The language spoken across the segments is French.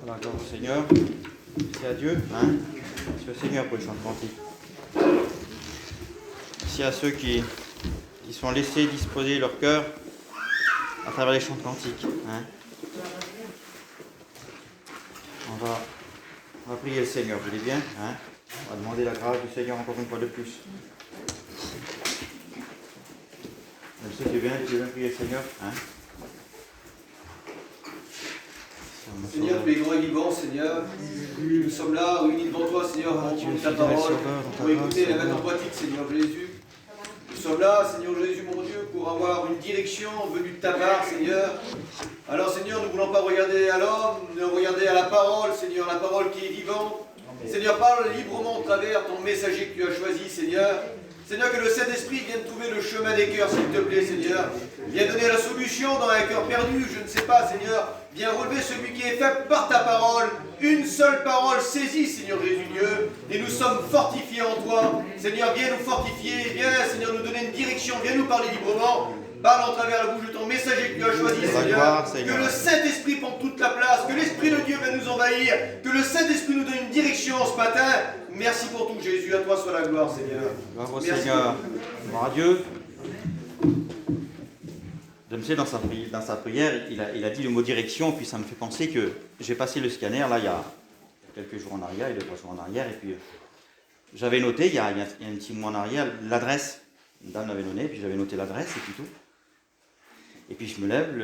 La gloire au Seigneur. Merci à Dieu. Hein. Merci au Seigneur pour les chants de cantique. Merci à ceux qui sont laissés disposer leur cœur à travers les chants de cantique. Hein. On va prier le Seigneur, vous voulez bien, hein. On va demander la grâce du Seigneur encore une fois de plus. Je sais que tu veux bien prier le Seigneur. Hein. Seigneur, tu es grand et vivant, Seigneur. Nous sommes là, réunis devant toi, Seigneur, pour entendre ta parole, pour écouter la mettre en pratique, Seigneur Jésus. Nous sommes là, Seigneur Jésus, mon Dieu, pour avoir une direction venue de ta part, Seigneur. Alors, Seigneur, nous ne voulons pas regarder à l'homme, mais regarder à la parole, Seigneur, la parole qui est vivante. Seigneur, parle librement au travers ton messager que tu as choisi, Seigneur. Seigneur, que le Saint-Esprit vienne trouver le chemin des cœurs, s'il te plaît, Seigneur. Viens donner la solution dans un cœur perdu, je ne sais pas, Seigneur. Viens relever celui qui est faible par ta parole. Une seule parole saisie, Seigneur Jésus Dieu. Et nous sommes fortifiés en toi. Seigneur, viens nous fortifier. Viens, Seigneur, nous donner une direction. Viens nous parler librement. Parle en travers la bouche de ton messager que tu as choisi, Seigneur. Que le Saint-Esprit prenne toute la place. Que l'Esprit de Dieu vienne nous envahir. Que le Saint-Esprit nous donne une direction ce matin. Merci pour tout, Jésus. À toi soit la gloire, Seigneur. Gloire au Seigneur. Gloire à Dieu. Dempsey, dans sa prière, il a dit le mot direction, puis ça me fait penser que j'ai passé le scanner, là, il y a quelques jours en arrière, il y a 2-3 jours en arrière, et puis j'avais noté, il y a un petit mois en arrière, l'adresse. Une dame l'avait donné, puis j'avais noté l'adresse, et puis tout. Et puis je me lève,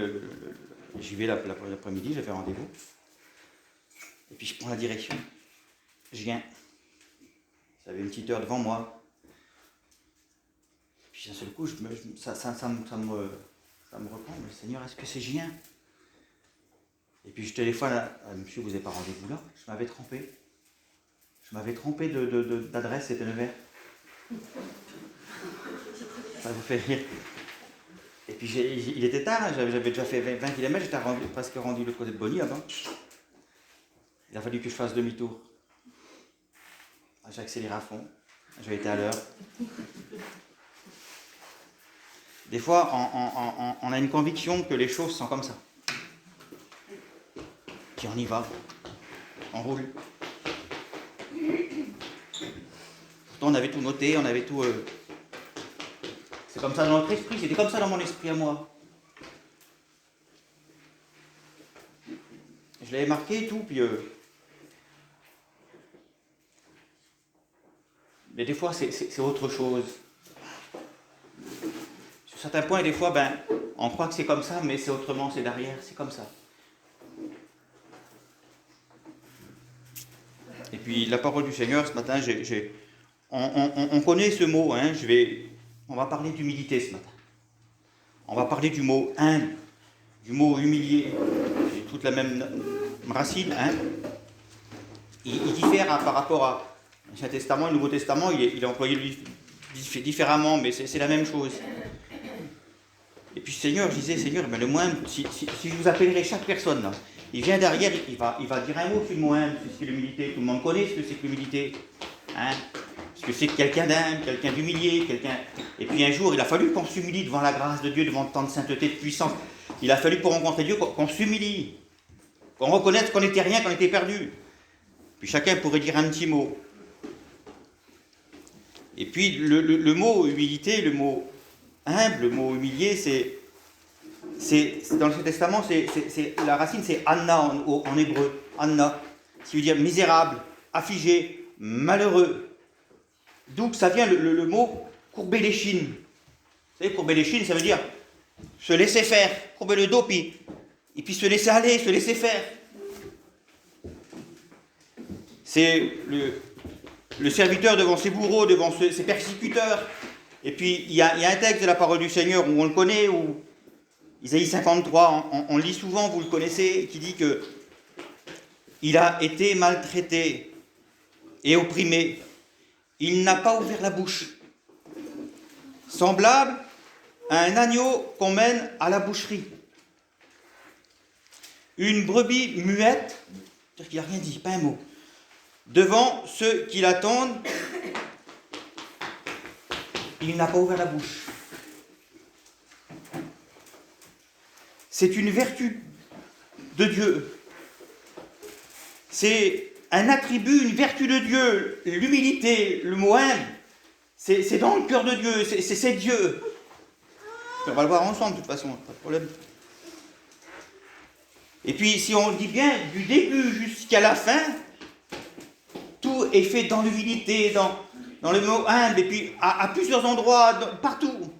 j'y vais l'après-midi, j'ai fait rendez-vous. Et puis je prends la direction. Je viens. J'avais une petite heure devant moi. Puis d'un seul coup, ça me reprend. Mais Seigneur, est-ce que c'est Gien? Et puis je téléphone à monsieur, vous n'avez pas rendez-vous là? Je m'avais trompé. D'adresse, c'était Nevers. Ça vous fait rire. Et puis il était tard, hein, j'avais déjà fait 20 km, j'étais presque rendu de l'autre côté de Bonny avant. Il a fallu que je fasse demi-tour. J'ai accéléré à fond, j'ai été à l'heure. Des fois, on a une conviction que les choses sont comme ça. Puis on y va, on roule. Pourtant, on avait tout noté, on avait tout... C'est comme ça dans notre esprit, c'était comme ça dans mon esprit à moi. Je l'avais marqué et tout, puis... Mais des fois, c'est autre chose. Sur certains points, des fois, on croit que c'est comme ça, mais c'est autrement, c'est derrière, c'est comme ça. Et puis, la parole du Seigneur, ce matin, on connaît ce mot, hein, on va parler d'humilité ce matin. On va parler du mot humble, du mot humilié. C'est toute la même racine, hein. Il diffère par rapport à l'Ancien Testament et le Nouveau Testament, il est employé différemment, mais c'est la même chose. Et puis Seigneur, je disais, Seigneur, mais le moins, si je vous appellerai chaque personne, là, il vient derrière, il va dire un mot sur le mot humble, sur ce qu'est l'humilité. Tout le monde connaît ce que c'est que l'humilité. Hein, ce que c'est que quelqu'un d'humble, quelqu'un d'humilié, quelqu'un... Et puis un jour, il a fallu qu'on s'humilie devant la grâce de Dieu, devant tant de sainteté, de puissance. Il a fallu pour rencontrer Dieu qu'on s'humilie, qu'on reconnaisse qu'on n'était rien, qu'on était perdu. Puis chacun pourrait dire un petit mot. Et puis le mot humilité, le mot humble, le mot humilié, c'est dans l'Ancien Testament, la racine c'est Anna en hébreu, Anna, qui veut dire misérable, affligé, malheureux. D'où ça vient le mot courber les chines. Vous savez, courber les chines, ça veut dire se laisser faire, courber le dos, et puis se laisser aller, se laisser faire. C'est le serviteur devant ses bourreaux, devant ses persécuteurs. Et puis, il y a un texte de la parole du Seigneur où on le connaît, où Isaïe 53, on lit souvent, vous le connaissez, qui dit que il a été maltraité et opprimé. Il n'a pas ouvert la bouche. Semblable à un agneau qu'on mène à la boucherie. Une brebis muette, c'est-à-dire qu'il n'a rien dit, pas un mot. Devant ceux qui l'attendent, il n'a pas ouvert la bouche. C'est une vertu de Dieu c'est un attribut, une vertu de Dieu. L'humilité, le mot humble, c'est dans le cœur de Dieu, c'est Dieu. On va le voir ensemble de toute façon, pas de problème. Et puis si on dit bien, du début jusqu'à la fin, tout est fait dans l'humilité, dans le mot humble, et puis à plusieurs endroits, partout.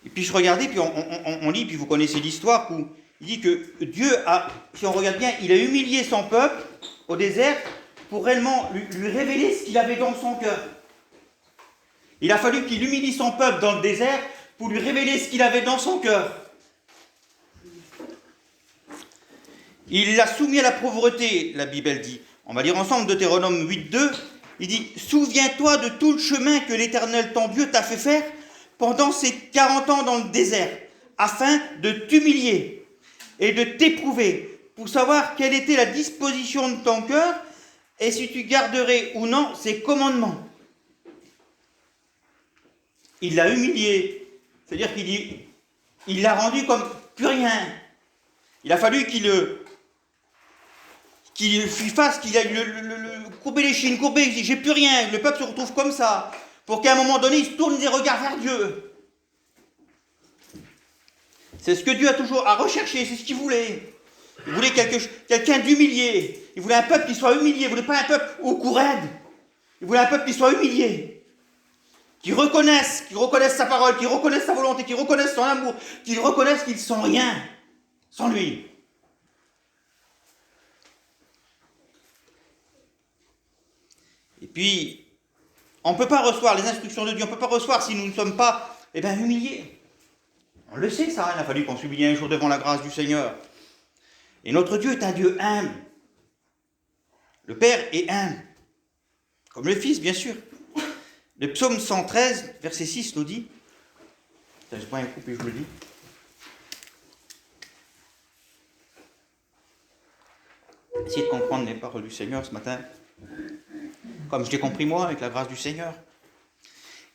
Et puis je regardais, puis on lit, puis vous connaissez l'histoire, où il dit que Dieu a, si on regarde bien, il a humilié son peuple au désert pour réellement lui révéler ce qu'il avait dans son cœur. Il a fallu qu'il humilie son peuple dans le désert pour lui révéler ce qu'il avait dans son cœur. Il l'a soumis à la pauvreté, la Bible dit. On va lire ensemble Deutéronome 8.2. Il dit « Souviens-toi de tout le chemin que l'Éternel ton Dieu t'a fait faire pendant ces 40 ans dans le désert, afin de t'humilier et de t'éprouver, pour savoir quelle était la disposition de ton cœur et si tu garderais ou non ses commandements. » Il l'a humilié, c'est-à-dire qu'il l'a rendu comme plus rien. Il a fallu qu'il lui fasse, qu'il aille courber les chines, courber, il dit j'ai plus rien, le peuple se retrouve comme ça, pour qu'à un moment donné, il se tourne des regards vers Dieu. C'est ce que Dieu a toujours à rechercher, c'est ce qu'il voulait. Il voulait quelqu'un d'humilié, il voulait un peuple qui soit humilié, il ne voulait pas un peuple au cou raide, il voulait un peuple qui soit humilié. Qui reconnaissent sa parole, qui reconnaissent sa volonté, qui reconnaissent son amour, qui reconnaissent qu'ils ne sont rien sans lui. Et puis, on ne peut pas recevoir les instructions de Dieu, on ne peut pas recevoir si nous ne sommes pas humiliés. On le sait ça, il a fallu qu'on s'humilie un jour devant la grâce du Seigneur. Et notre Dieu est un Dieu humble. Le Père est humble, comme le Fils bien sûr. Le psaume 113, verset 6 nous dit, je prends un coup et je vous le dis. Essayez de comprendre les paroles du Seigneur ce matin, comme je l'ai compris moi, avec la grâce du Seigneur.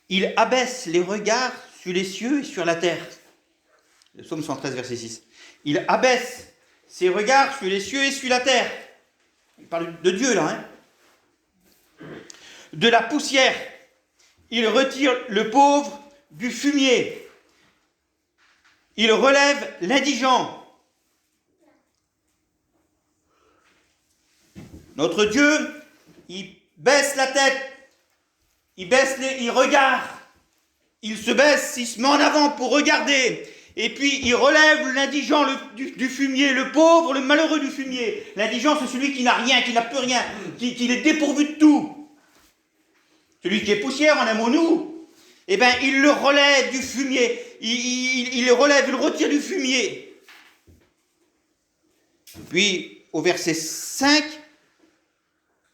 Il abaisse les regards sur les cieux et sur la terre. Le psaume 113, verset 6. Il abaisse ses regards sur les cieux et sur la terre. Il parle de Dieu là, hein. De la poussière. Il retire le pauvre du fumier. Il relève l'indigent. Notre Dieu, il baisse la tête, il regarde, il se baisse, il se met en avant pour regarder. Et puis il relève l'indigent du fumier, le pauvre, le malheureux du fumier. L'indigent, c'est celui qui n'a rien, qui n'a plus rien, qui est dépourvu de tout. Celui qui est poussière, en un mot nous, il le relève du fumier, il le relève, il le retire du fumier. Puis, au verset 5,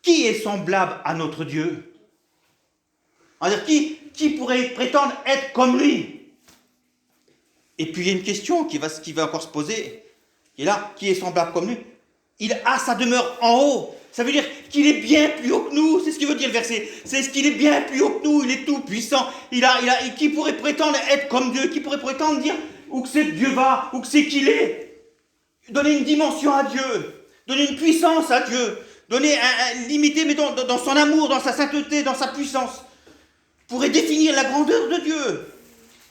qui est semblable à notre Dieu? C'est-à-dire, qui pourrait prétendre être comme lui? Et puis, il y a une question qui va encore se poser, qui est là, qui est semblable comme lui? Il a sa demeure en haut. Ça veut dire qu'il est bien plus haut que nous, c'est ce qu'il veut dire le verset. C'est ce qu'il est bien plus haut que nous, il est tout puissant. Qui pourrait prétendre être comme Dieu? Qui pourrait prétendre dire où que c'est que Dieu va, où que c'est qu'il est? Donner une dimension à Dieu, donner une puissance à Dieu, donner limiter, mais dans son amour, dans sa sainteté, dans sa puissance, pourrait définir la grandeur de Dieu.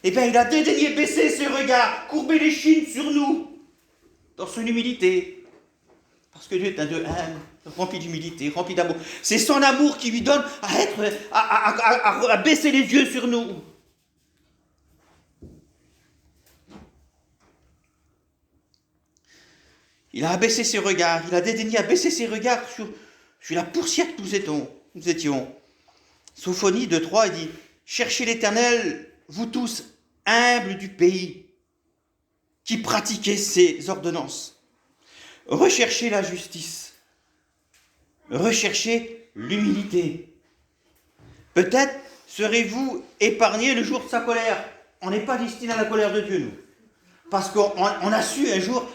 Il a dédaigné baisser ses regards, courber les chines sur nous, dans son humilité. Parce que Dieu est un Dieu humble, rempli d'humilité, rempli d'amour. C'est son amour qui lui donne à baisser les yeux sur nous. Il a abaissé ses regards, il a dédaigné à baisser ses regards sur la poussière que nous étions. Sophonie 2.3, il dit « Cherchez l'Éternel, vous tous, humbles du pays, qui pratiquez ses ordonnances. Recherchez la justice. Recherchez l'humilité. Peut-être serez-vous épargnés le jour de sa colère. » On n'est pas destiné à la colère de Dieu, nous. Parce qu'on a su un jour,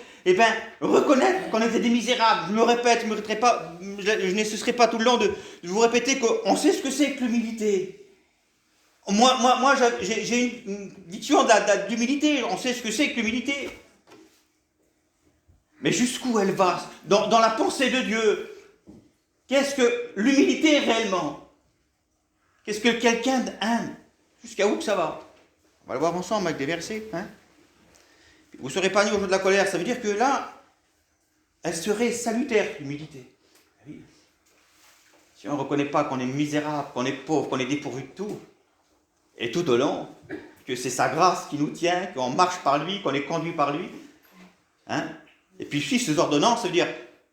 reconnaître qu'on était des misérables. Je me répète, je ne cesserai pas tout le long de vous répéter qu'on sait ce que c'est que l'humilité. Moi j'ai une vision d'humilité. On sait ce que c'est que l'humilité. Mais jusqu'où elle va dans la pensée de Dieu? Qu'est-ce que l'humilité réellement? Qu'est-ce que quelqu'un aime? Jusqu'à où que ça va? On va le voir ensemble avec des versets. Hein? Vous ne serez pas nus au jour de la colère. Ça veut dire que là, elle serait salutaire, l'humilité. Oui. Si on ne reconnaît pas qu'on est misérable, qu'on est pauvre, qu'on est dépourvu de tout, et tout au long, que c'est sa grâce qui nous tient, qu'on marche par lui, qu'on est conduit par lui, hein? Et puis suivre ses ordonnances, ça veut dire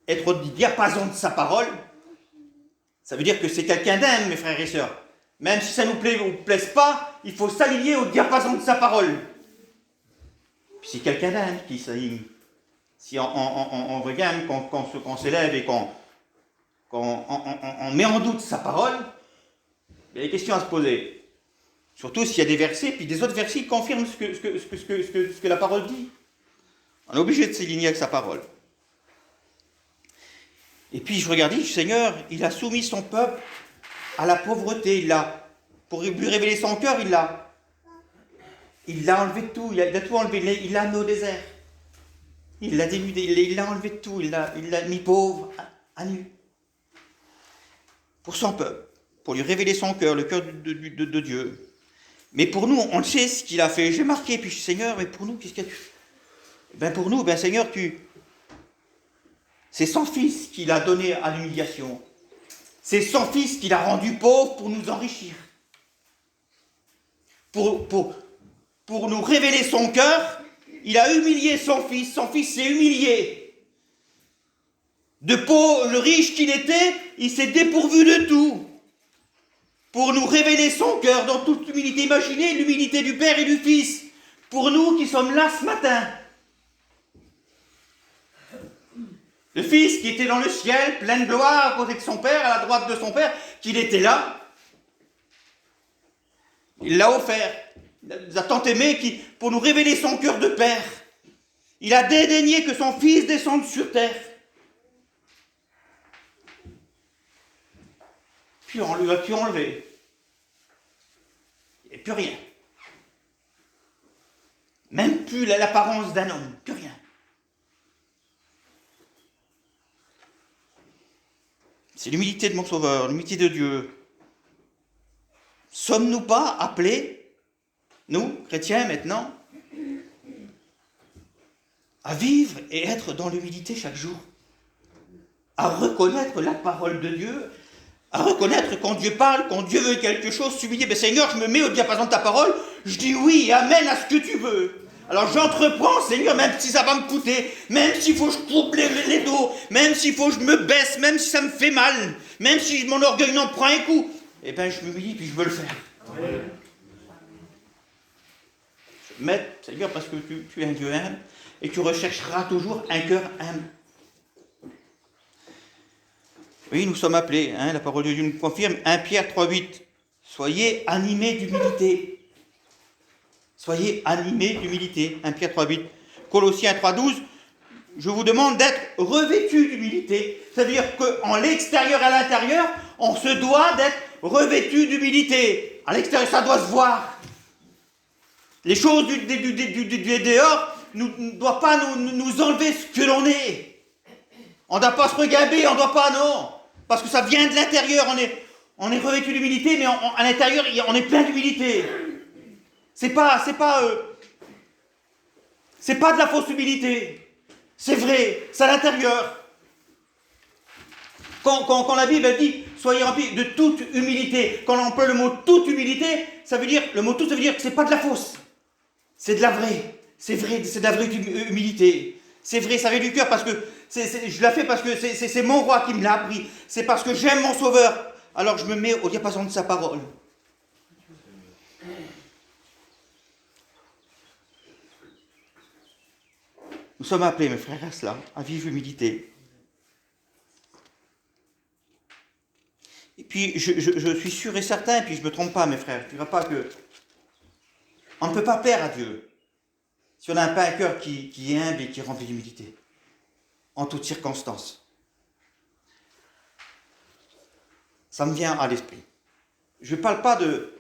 être au diapason de sa parole. Ça veut dire que c'est quelqu'un d'aime, mes frères et sœurs. Même si ça nous plaît ou ne plaise pas, il faut s'aligner au diapason de sa parole. Puis si quelqu'un d'aime qui s'aligne, si on regagne, qu'on s'élève et qu'on met en doute sa parole, il y a des questions à se poser. Surtout s'il y a des versets, puis des autres versets qui confirment ce que la parole dit. On est obligé de s'aligner avec sa parole. Et puis je regardais, le Seigneur, il a soumis son peuple à la pauvreté. Pour lui révéler son cœur, il l'a enlevé tout. Il a tout enlevé. Il l'a mis au désert. Il l'a dénudé. Il l'a enlevé de tout. Il l'a mis pauvre, à nu. Pour son peuple. Pour lui révéler son cœur, le cœur de Dieu. Mais pour nous, on le sait ce qu'il a fait. J'ai marqué, puis Seigneur, mais pour nous, qu'est-ce qu'il y a? Ben pour nous, Seigneur, c'est son fils qui l'a donné à l'humiliation. C'est son fils qui l'a rendu pauvre pour nous enrichir. Pour nous révéler son cœur, il a humilié son fils. Son fils s'est humilié. De pauvre, le riche qu'il était, il s'est dépourvu de tout. Pour nous révéler son cœur dans toute l'humilité. Imaginez l'humilité du Père et du Fils. Pour nous qui sommes là ce matin. Le Fils qui était dans le ciel, plein de gloire, à côté de son Père, à la droite de son Père, qu'il était là. Il l'a offert. Il nous a tant aimés pour nous révéler son cœur de Père. Il a dédaigné que son Fils descende sur terre. Puis on lui a tout enlevé. Il n'y a plus rien. Même plus l'apparence d'un homme, plus rien. C'est l'humilité de mon Sauveur, l'humilité de Dieu. Sommes-nous pas appelés, nous, chrétiens maintenant, à vivre et être dans l'humilité chaque jour? À reconnaître la parole de Dieu, à reconnaître quand Dieu parle, quand Dieu veut quelque chose, s'humilier. Ben Seigneur, je me mets au diapason de ta parole, je dis oui, amen à ce que tu veux. Alors j'entreprends, Seigneur, même si ça va me coûter, même s'il faut que je coupe les dos, même s'il faut que je me baisse, même si ça me fait mal, même si mon orgueil n'en prend un coup, eh bien je m'humilie puis je veux le faire. Ouais. Je m'aide, Seigneur, parce que tu es un Dieu humble et tu rechercheras toujours un cœur humble. Oui, nous sommes appelés, la parole de Dieu nous confirme, 1 Pierre 3,8. Soyez animés d'humilité. Soyez animés d'humilité. 1 Pierre 3,8. Colossiens 3,12. Je vous demande d'être revêtus d'humilité. C'est-à-dire qu'en l'extérieur et à l'intérieur, on se doit d'être revêtus d'humilité. À l'extérieur, ça doit se voir. Les choses du dehors ne doivent pas nous enlever ce que l'on est. On ne doit pas se regarder, on ne doit pas, non. Parce que ça vient de l'intérieur. On est revêtu d'humilité, mais à l'intérieur, on est plein d'humilité. C'est pas de la fausse humilité. C'est vrai, c'est à l'intérieur. Quand la Bible dit « Soyez remplis de toute humilité », quand on emploie le mot « toute humilité », ça veut dire que c'est pas de la fausse. C'est de la vraie. C'est vrai, c'est de la vraie humilité. C'est vrai, ça vient du cœur parce que je la fais parce que c'est mon roi qui me l'a appris. C'est parce que j'aime mon Sauveur. Alors je me mets au diapason de sa parole. Nous sommes appelés, mes frères, à cela, à vivre l'humilité. Et puis, je suis sûr et certain, et puis je ne me trompe pas, mes frères, tu ne verras pas que... On ne peut pas plaire à Dieu si on n'a pas un cœur qui est humble et qui est rempli d'humilité, en toutes circonstances. Ça me vient à l'esprit. Je ne parle pas de...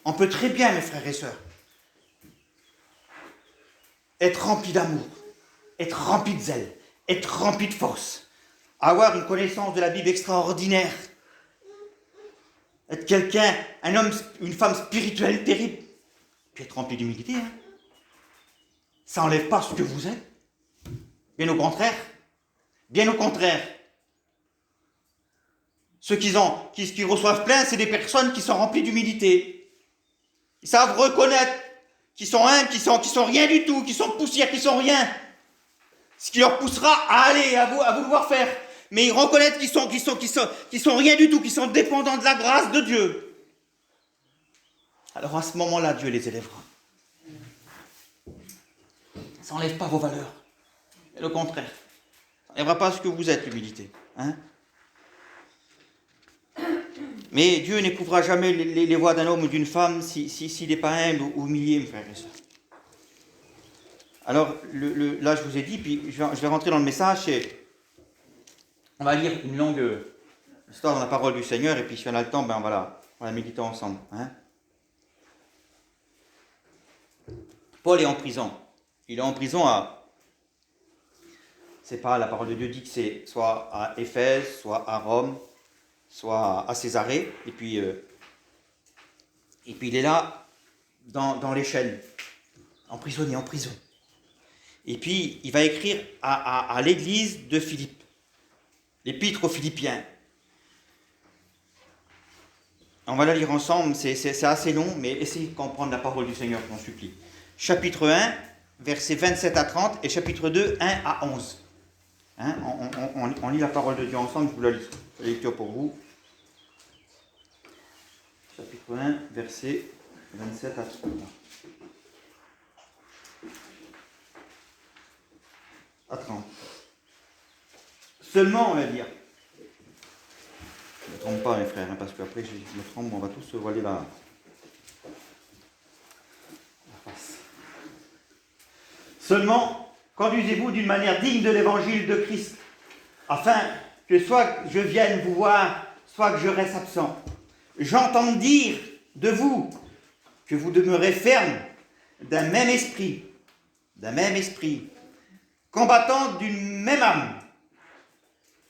On peut très bien, mes frères et sœurs, être rempli d'amour. être rempli de zèle, être rempli de force, avoir une connaissance de la Bible extraordinaire, être quelqu'un, un homme, une femme spirituelle terrible, puis être rempli d'humilité. Hein. Ça n'enlève pas ce que vous êtes. Bien au contraire. Bien au contraire. Ceux qui reçoivent plein, c'est des personnes qui sont remplies d'humilité. Ils savent reconnaître qu'ils sont humbles, qui sont rien du tout, qui sont poussière, qui sont rien. Ce qui leur poussera à aller, à vouloir faire. Mais ils reconnaissent qu'ils sont rien du tout, qu'ils sont dépendants de la grâce de Dieu. Alors à ce moment-là, Dieu les élèvera. Ça n'enlève pas vos valeurs. Et le contraire. Ça n'enlèvera pas ce que vous êtes, l'humilité. Hein? Mais Dieu n'éprouvera jamais les voies d'un homme ou d'une femme s'il n'est pas humble ou humilié, mes frères et sœurs. Alors, là, je vous ai dit, puis je vais rentrer dans le message, on va lire une longue histoire dans la parole du Seigneur, et puis si on a le temps, on va la méditer ensemble. Hein? Paul est en prison. Il est en prison c'est pas, la parole de Dieu dit que c'est soit à Éphèse, soit à Rome, soit à Césarée, et puis il est là, dans les chaînes, emprisonné, en prison. Et puis, il va écrire à l'église de Philippe, l'épître aux Philippiens. On va la lire ensemble, c'est assez long, mais essayez de comprendre la parole du Seigneur, je m'en supplie. Chapitre 1, versets 27 à 30, et chapitre 2, 1 à 11. Hein, on lit la parole de Dieu ensemble, je vous la lis. La lecture pour vous. Chapitre 1, versets 27 à 30. À 30. Seulement, on va dire. Ne me trompe pas, mes frères, parce qu'après, je me trompe, on va tous se voiler la face. Seulement, conduisez-vous d'une manière digne de l'évangile de Christ, afin que soit je vienne vous voir, soit que je reste absent. J'entends dire de vous que vous demeurez ferme d'un même esprit, combattant d'une même âme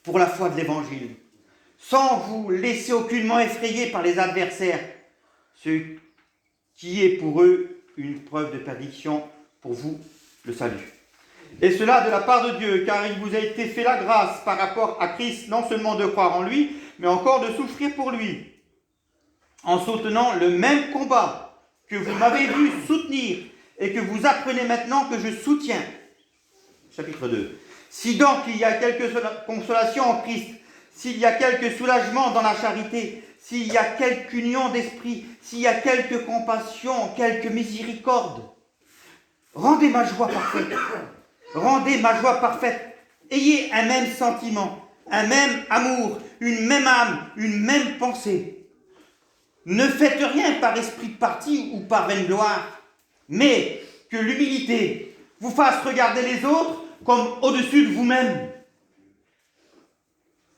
pour la foi de l'évangile, sans vous laisser aucunement effrayer par les adversaires, ce qui est pour eux une preuve de perdition, pour vous le salut. Et cela de la part de Dieu, car il vous a été fait la grâce par rapport à Christ, non seulement de croire en lui, mais encore de souffrir pour lui, en soutenant le même combat que vous m'avez vu soutenir et que vous apprenez maintenant que je soutiens. Chapitre 2. Si donc il y a quelque consolation en Christ, s'il y a quelque soulagement dans la charité, s'il y a quelque union d'esprit, s'il y a quelque compassion, quelque miséricorde, rendez ma joie parfaite. Rendez ma joie parfaite. Ayez un même sentiment, un même amour, une même âme, une même pensée. Ne faites rien par esprit de parti ou par vaine gloire, mais que l'humilité vous fasse regarder les autres comme au-dessus de vous-même.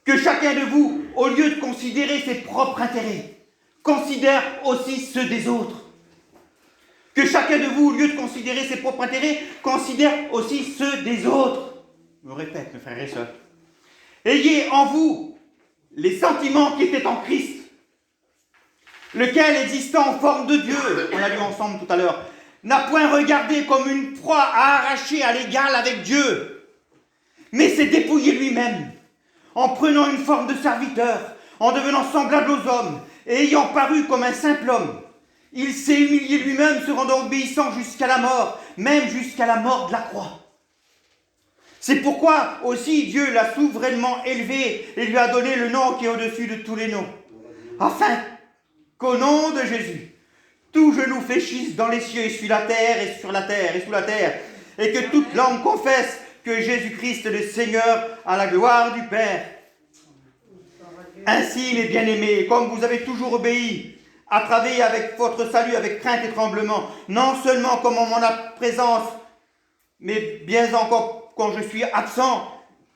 Que chacun de vous, au lieu de considérer ses propres intérêts, considère aussi ceux des autres. Que chacun de vous, au lieu de considérer ses propres intérêts, considère aussi ceux des autres. Je me répète, mes frères et sœurs. Ayez en vous les sentiments qui étaient en Christ, lequel, existant en forme de Dieu, on l'a lu ensemble tout à l'heure, n'a point regardé comme une proie à arracher à l'égal avec Dieu, mais s'est dépouillé lui-même, en prenant une forme de serviteur, en devenant semblable aux hommes, et ayant paru comme un simple homme. Il s'est humilié lui-même, se rendant obéissant jusqu'à la mort, même jusqu'à la mort de la croix. C'est pourquoi aussi Dieu l'a souverainement élevé et lui a donné le nom qui est au-dessus de tous les noms, afin qu'au nom de Jésus, tout genou fléchisse dans les cieux et sur la terre et sur la terre et sous la terre, et que toute langue confesse que Jésus-Christ est le Seigneur, à la gloire du Père. Ainsi, mes bien-aimés, comme vous avez toujours obéi, à travailler avec votre salut avec crainte et tremblement, non seulement comme en mon présence, mais bien encore quand je suis absent,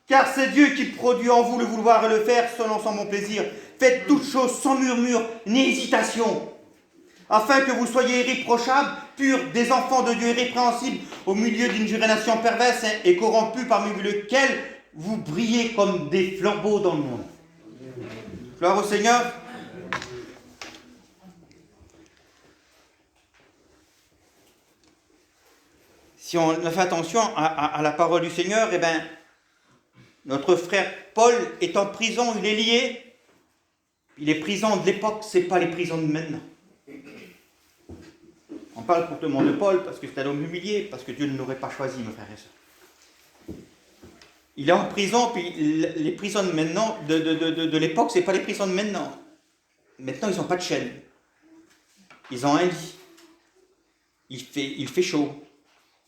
car c'est Dieu qui produit en vous le vouloir et le faire selon son bon plaisir. Faites toutes choses sans murmure ni hésitation, afin que vous soyez irréprochables purs, des enfants de Dieu irrépréhensibles, au milieu d'une génération perverse et corrompue, parmi lequel vous brillez comme des flambeaux dans le monde. Gloire au Seigneur. Si on a fait attention à la parole du Seigneur, eh bien, notre frère Paul est en prison, il est lié. Les prisons de l'époque, ce n'est pas les prisons de maintenant. On parle courtement de Paul parce que c'est un homme humilié, parce que Dieu ne l'aurait pas choisi, mes frères et sœurs. Il est en prison, puis les prisons de maintenant, de l'époque, ce n'est pas les prisons de maintenant. Maintenant, ils n'ont pas de chaîne. Ils ont un lit. Il fait chaud.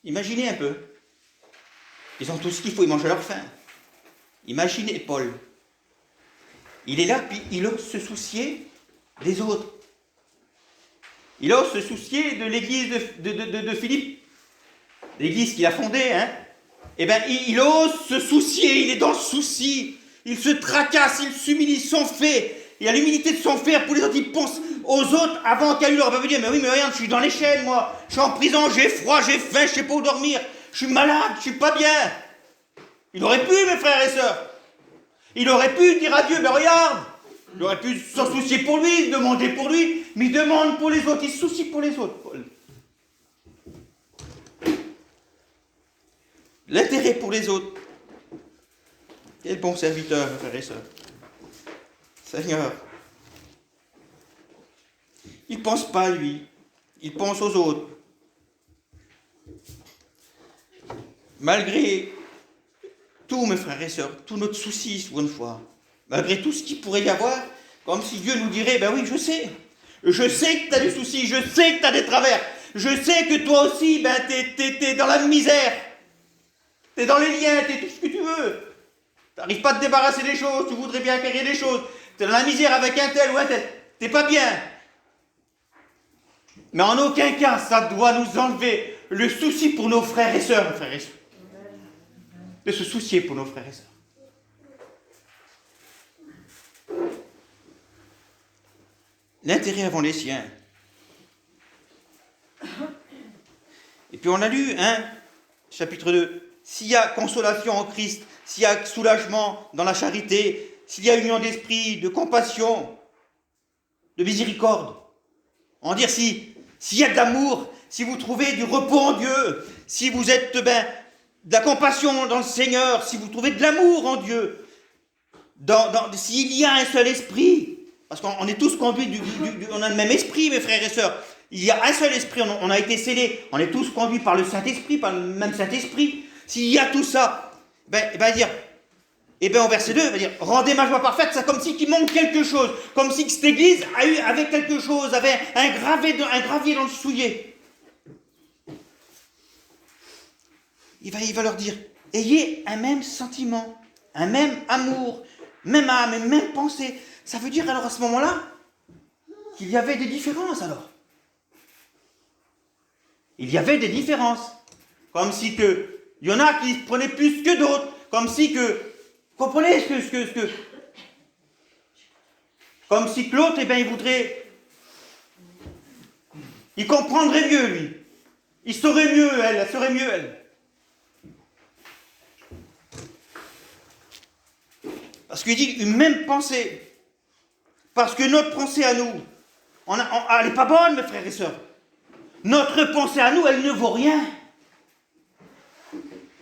Imaginez un peu. Ils ont tout ce qu'il faut, ils mangent à leur faim. Imaginez Paul. Il est là, puis il ose se soucier des autres. Il ose se soucier de l'église de Philippe, l'église qu'il a fondée, hein. Eh bien, il ose se soucier, il est dans le souci, il se tracasse, il s'humilie, son fait. Il a l'humilité de son faire pour les autres, il pense aux autres avant qu'à lui leur va dire, mais oui, mais regarde, je suis dans les chaînes, moi, je suis en prison, j'ai froid, j'ai faim, je ne sais pas où dormir, je suis malade, je ne suis pas bien. Il aurait pu, mes frères et sœurs. Il aurait pu dire à Dieu, mais regarde, il aurait pu s'en soucier pour lui, demander pour lui, mais il demande pour les autres, il se soucie pour les autres, Paul. L'intérêt pour les autres. Quel bon serviteur, mes frères et sœurs. Seigneur. Il ne pense pas à lui, il pense aux autres. Malgré tout, mes frères et sœurs, tout notre souci, souvent une fois, malgré tout ce qu'il pourrait y avoir, comme si Dieu nous dirait, ben oui, je sais que tu as des soucis, je sais que tu as des travers, je sais que toi aussi, ben t'es dans la misère, t'es dans les liens, t'es tout ce que tu veux, tu n'arrives pas à te débarrasser des choses, tu voudrais bien acquérir des choses, t'es dans la misère avec un tel ou un tel, t'es pas bien. Mais en aucun cas, ça doit nous enlever le souci pour nos frères et sœurs, mes frères et sœurs. De se soucier pour nos frères et sœurs. L'intérêt avant les siens. Et puis on a lu, chapitre 2, s'il y a consolation en Christ, s'il y a soulagement dans la charité, s'il y a union d'esprit, de compassion, de miséricorde, on va dire s'il y a de l'amour, si vous trouvez du repos en Dieu, si vous êtes de la compassion dans le Seigneur, si vous trouvez de l'amour en Dieu, s'il y a un seul esprit, parce qu'on est tous conduits, on a le même esprit, mes frères et sœurs, il y a un seul esprit, on a été scellés, on est tous conduits par le Saint-Esprit, par le même Saint-Esprit. S'il y a tout ça, au verset 2, il va dire, rendez ma joie parfaite, c'est comme si qu'il manque quelque chose, comme si cette église avait quelque chose, avait un gravier dans le soulier. Il va leur dire, ayez un même sentiment, un même amour, même âme, même pensée. Ça veut dire alors à ce moment-là qu'il y avait des différences alors. Il y avait des différences. Comme si il y en a qui se prenaient plus que d'autres. Comme si que, vous comprenez comme si que l'autre, il voudrait, il comprendrait mieux lui. Il saurait mieux elle saurait mieux elle. Parce qu'il dit une même pensée. Parce que notre pensée à nous, elle n'est pas bonne, mes frères et sœurs. Notre pensée à nous, elle ne vaut rien.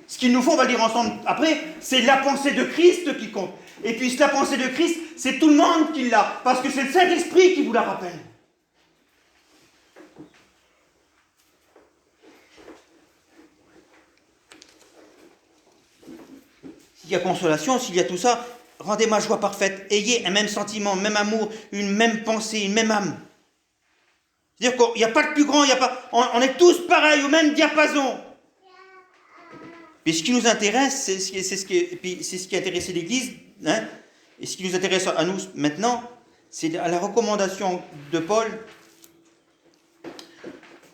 Ce qu'il nous faut, on va le dire ensemble après, c'est la pensée de Christ qui compte. Et puis la pensée de Christ, c'est tout le monde qui l'a. Parce que c'est le Saint-Esprit qui vous la rappelle. S'il y a consolation, s'il y a tout ça, rendez ma joie parfaite, ayez un même sentiment, même amour, une même pensée, une même âme. C'est-à-dire qu'il n'y a pas de plus grand, on est tous pareils, au même diapason. Puis ce qui nous intéresse, c'est ce qui a intéressé l'Église, et ce qui nous intéresse à nous maintenant, c'est la recommandation de Paul,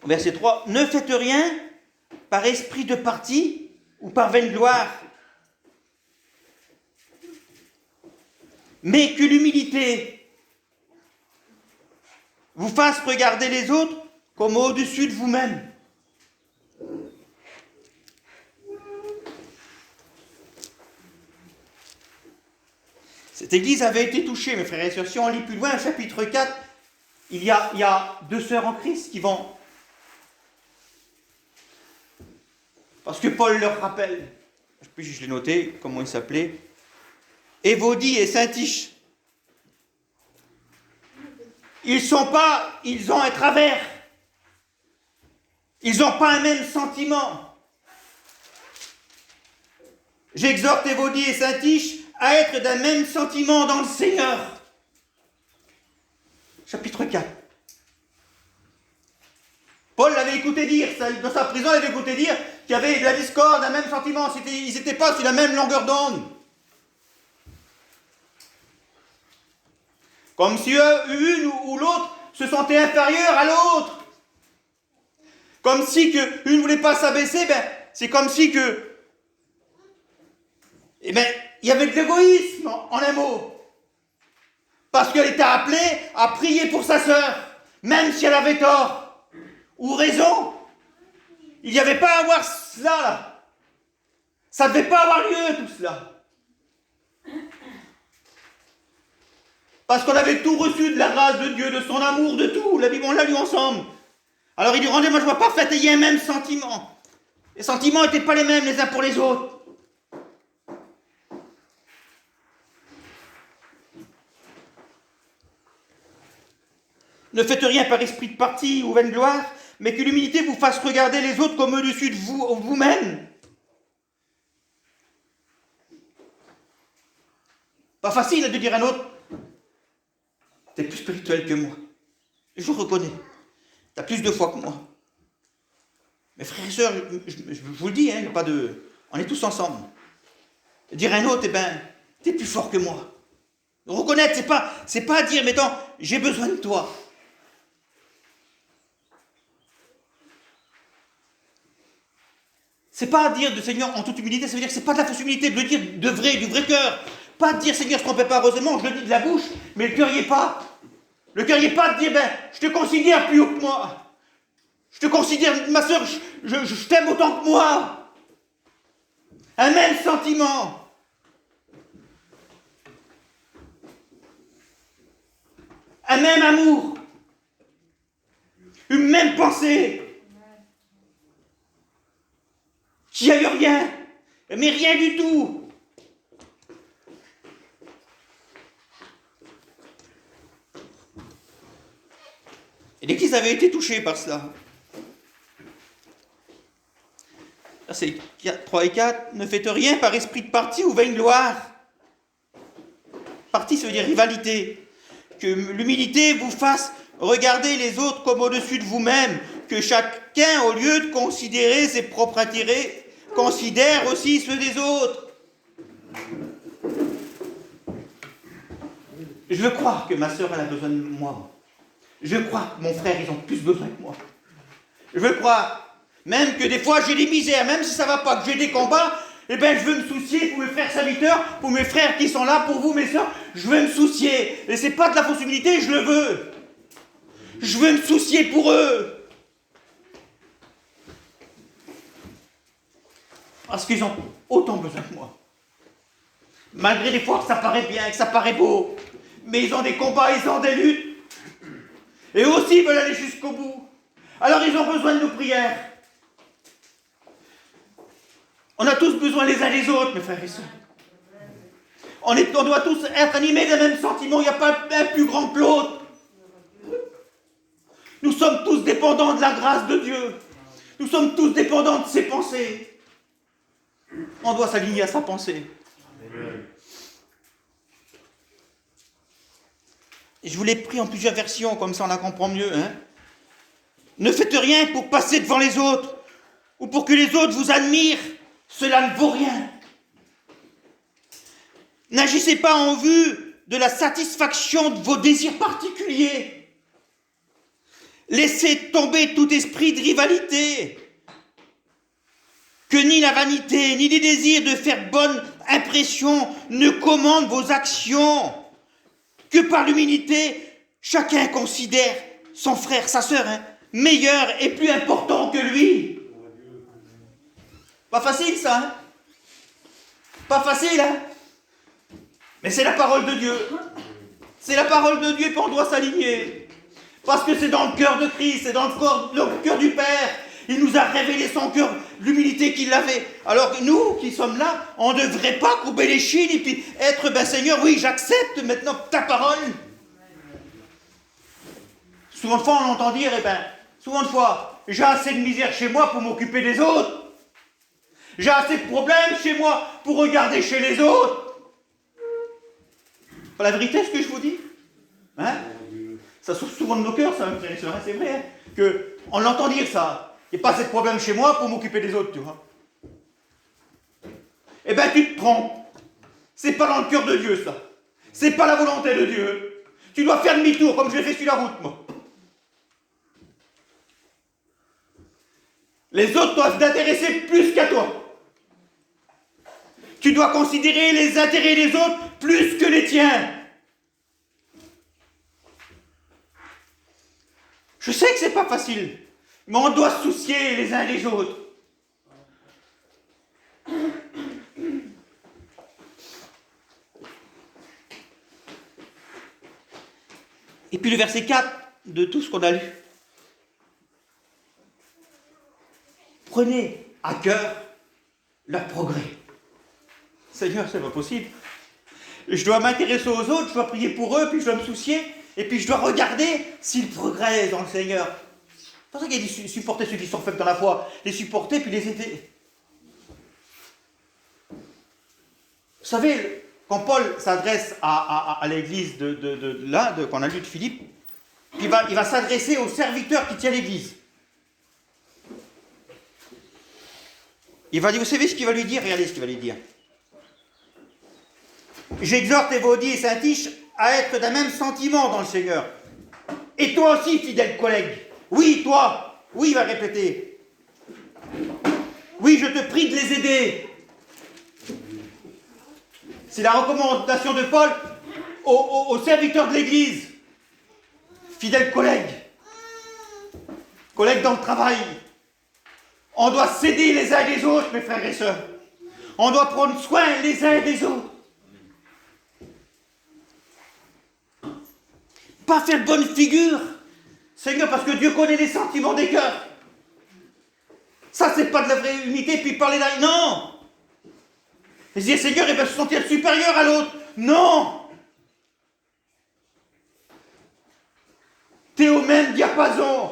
verset 3, ne faites rien par esprit de parti ou par vaine gloire, mais que l'humilité vous fasse regarder les autres comme au-dessus de vous-même. Cette église avait été touchée, mes frères et sœurs. Si on lit plus loin, chapitre 4, il y a deux sœurs en Christ qui vont... Parce que Paul leur rappelle, je l'ai noté, comment ils s'appelaient, Évodie et Syntyche. Ils ont un travers. Ils n'ont pas un même sentiment. J'exhorte Évodie et Syntyche à être d'un même sentiment dans le Seigneur. Chapitre 4. Paul l'avait écouté dire, dans sa prison, il avait écouté dire qu'il y avait de la discorde, un même sentiment, ils n'étaient pas sur la même longueur d'onde. Comme si une ou l'autre se sentait inférieure à l'autre. Comme si une ne voulait pas s'abaisser, c'est comme si il y avait de l'égoïsme, en un mot. Parce qu'elle était appelée à prier pour sa sœur, même si elle avait tort ou raison. Il n'y avait pas à avoir cela, là. Ça ne devait pas avoir lieu, tout cela. Parce qu'on avait tout reçu de la grâce de Dieu, de son amour, de tout. La Bible, on l'a lu ensemble. Alors il dit, rendez-moi joie parfaite, ayez un même sentiment. Les sentiments n'étaient pas les mêmes les uns pour les autres. Ne faites rien par esprit de parti ou vaine gloire, mais que l'humilité vous fasse regarder les autres comme au-dessus de vous-même. Pas facile de dire à un autre, t'es plus spirituel que moi. Je reconnais. T'as plus de foi que moi. Mes frères et sœurs, je vous le dis, on est tous ensemble. Dire à un autre, t'es plus fort que moi. Reconnaître, c'est pas dire, mettons, j'ai besoin de toi. C'est pas dire de Seigneur en toute humilité, ça veut dire que c'est pas de la fausse humilité, de le dire du vrai cœur. Pas de dire Seigneur, je ne trompais pas heureusement, je le dis de la bouche, mais le cœur n'y est pas. Le cœur n'y est pas de dire, je te considère plus haut que moi. Je te considère, ma soeur, je t'aime autant que moi. Un même sentiment. Un même amour. Une même pensée. Qu'il n'y a eu rien, mais rien du tout. Et l'Église avait été touchée par cela. Là, c'est 3 et 4. Ne faites rien par esprit de parti ou vaine gloire. Parti, ça veut dire rivalité. Que l'humilité vous fasse regarder les autres comme au-dessus de vous-même. Que chacun, au lieu de considérer ses propres intérêts, considère aussi ceux des autres. Je veux croire que ma sœur, elle a besoin de moi. Je veux croire que mon frère, ils ont plus besoin que moi. Je veux croire, même que des fois j'ai des misères, même si ça ne va pas, que j'ai des combats, je veux me soucier pour mes frères serviteurs, pour mes frères qui sont là, pour vous, mes sœurs, je veux me soucier. Et c'est pas de la fausse humilité, je le veux. Je veux me soucier pour eux. Parce qu'ils ont autant besoin que moi. Malgré des fois que ça paraît bien, que ça paraît beau. Mais ils ont des combats, ils ont des luttes. Et eux aussi, ils veulent aller jusqu'au bout. Alors ils ont besoin de nos prières. On a tous besoin les uns des autres, mes frères et sœurs. On doit tous être animés des mêmes sentiments. Il n'y a pas un plus grand que l'autre. Nous sommes tous dépendants de la grâce de Dieu. Nous sommes tous dépendants de ses pensées. On doit s'aligner à sa pensée. Et je vous l'ai pris en plusieurs versions, comme ça on la comprend mieux. Ne faites rien pour passer devant les autres, ou pour que les autres vous admirent. Cela ne vaut rien. N'agissez pas en vue de la satisfaction de vos désirs particuliers. Laissez tomber tout esprit de rivalité. Que ni la vanité, ni les désirs de faire bonne impression ne commandent vos actions. Que par l'humilité, chacun considère son frère, sa sœur, meilleur et plus important que lui. Pas facile ça, hein? Pas facile, hein? Mais c'est la parole de Dieu. C'est la parole de Dieu et on doit s'aligner. Parce que c'est dans le cœur de Christ, c'est dans le cœur du Père. Il nous a révélé son cœur, l'humilité qu'il avait. Alors que nous qui sommes là, on ne devrait pas couper les chines et puis être, ben Seigneur, oui, j'accepte maintenant ta parole. Souvent de fois, on entend dire, souvent de fois, j'ai assez de misère chez moi pour m'occuper des autres. J'ai assez de problèmes chez moi pour regarder chez les autres. Pas la vérité, ce que je vous dis, hein? Ça souffre souvent de nos cœurs, ça, c'est vrai, hein, qu'on l'entend dire ça. Il n'y a pas assez de problèmes chez moi pour m'occuper des autres, tu vois. Eh bien, tu te trompes. C'est pas dans le cœur de Dieu, ça. C'est pas la volonté de Dieu. Tu dois faire demi-tour, comme je l'ai fait sur la route, moi. Les autres doivent t'intéresser plus qu'à toi. Tu dois considérer les intérêts des autres plus que les tiens. Je sais que c'est pas facile, mais on doit se soucier les uns des autres. Et puis le verset 4 de tout ce qu'on a lu. Prenez à cœur leur progrès. Seigneur, c'est pas possible. Je dois m'intéresser aux autres, je dois prier pour eux, puis je dois me soucier, et puis je dois regarder s'ils progressent dans le Seigneur. C'est pour ça qu'il a dit supporter ceux qui sont faibles dans la foi, les supporter puis les aider. Vous savez, quand Paul s'adresse à l'église qu'on a lu de Philippe, il va s'adresser aux serviteurs qui tiennent l'église. Il va dire, vous savez ce qu'il va lui dire? Regardez ce qu'il va lui dire. J'exhorte Évodie et Saint-Tiche à être d'un même sentiment dans le Seigneur. Et toi aussi, fidèle collègue. Oui, toi. Oui, il va répéter. Oui, je te prie de les aider. C'est la recommandation de Paul aux serviteurs de l'Église. Fidèle collègue. Collègue dans le travail. On doit s'aider les uns les autres, mes frères et sœurs. On doit prendre soin les uns des autres. Pas faire bonne figure, Seigneur, parce que Dieu connaît les sentiments des cœurs. Ça, c'est pas de la vraie unité, puis parler d'un... Non. Et dire, Seigneur, il va se sentir supérieur à l'autre. Non. T'es au même diapason.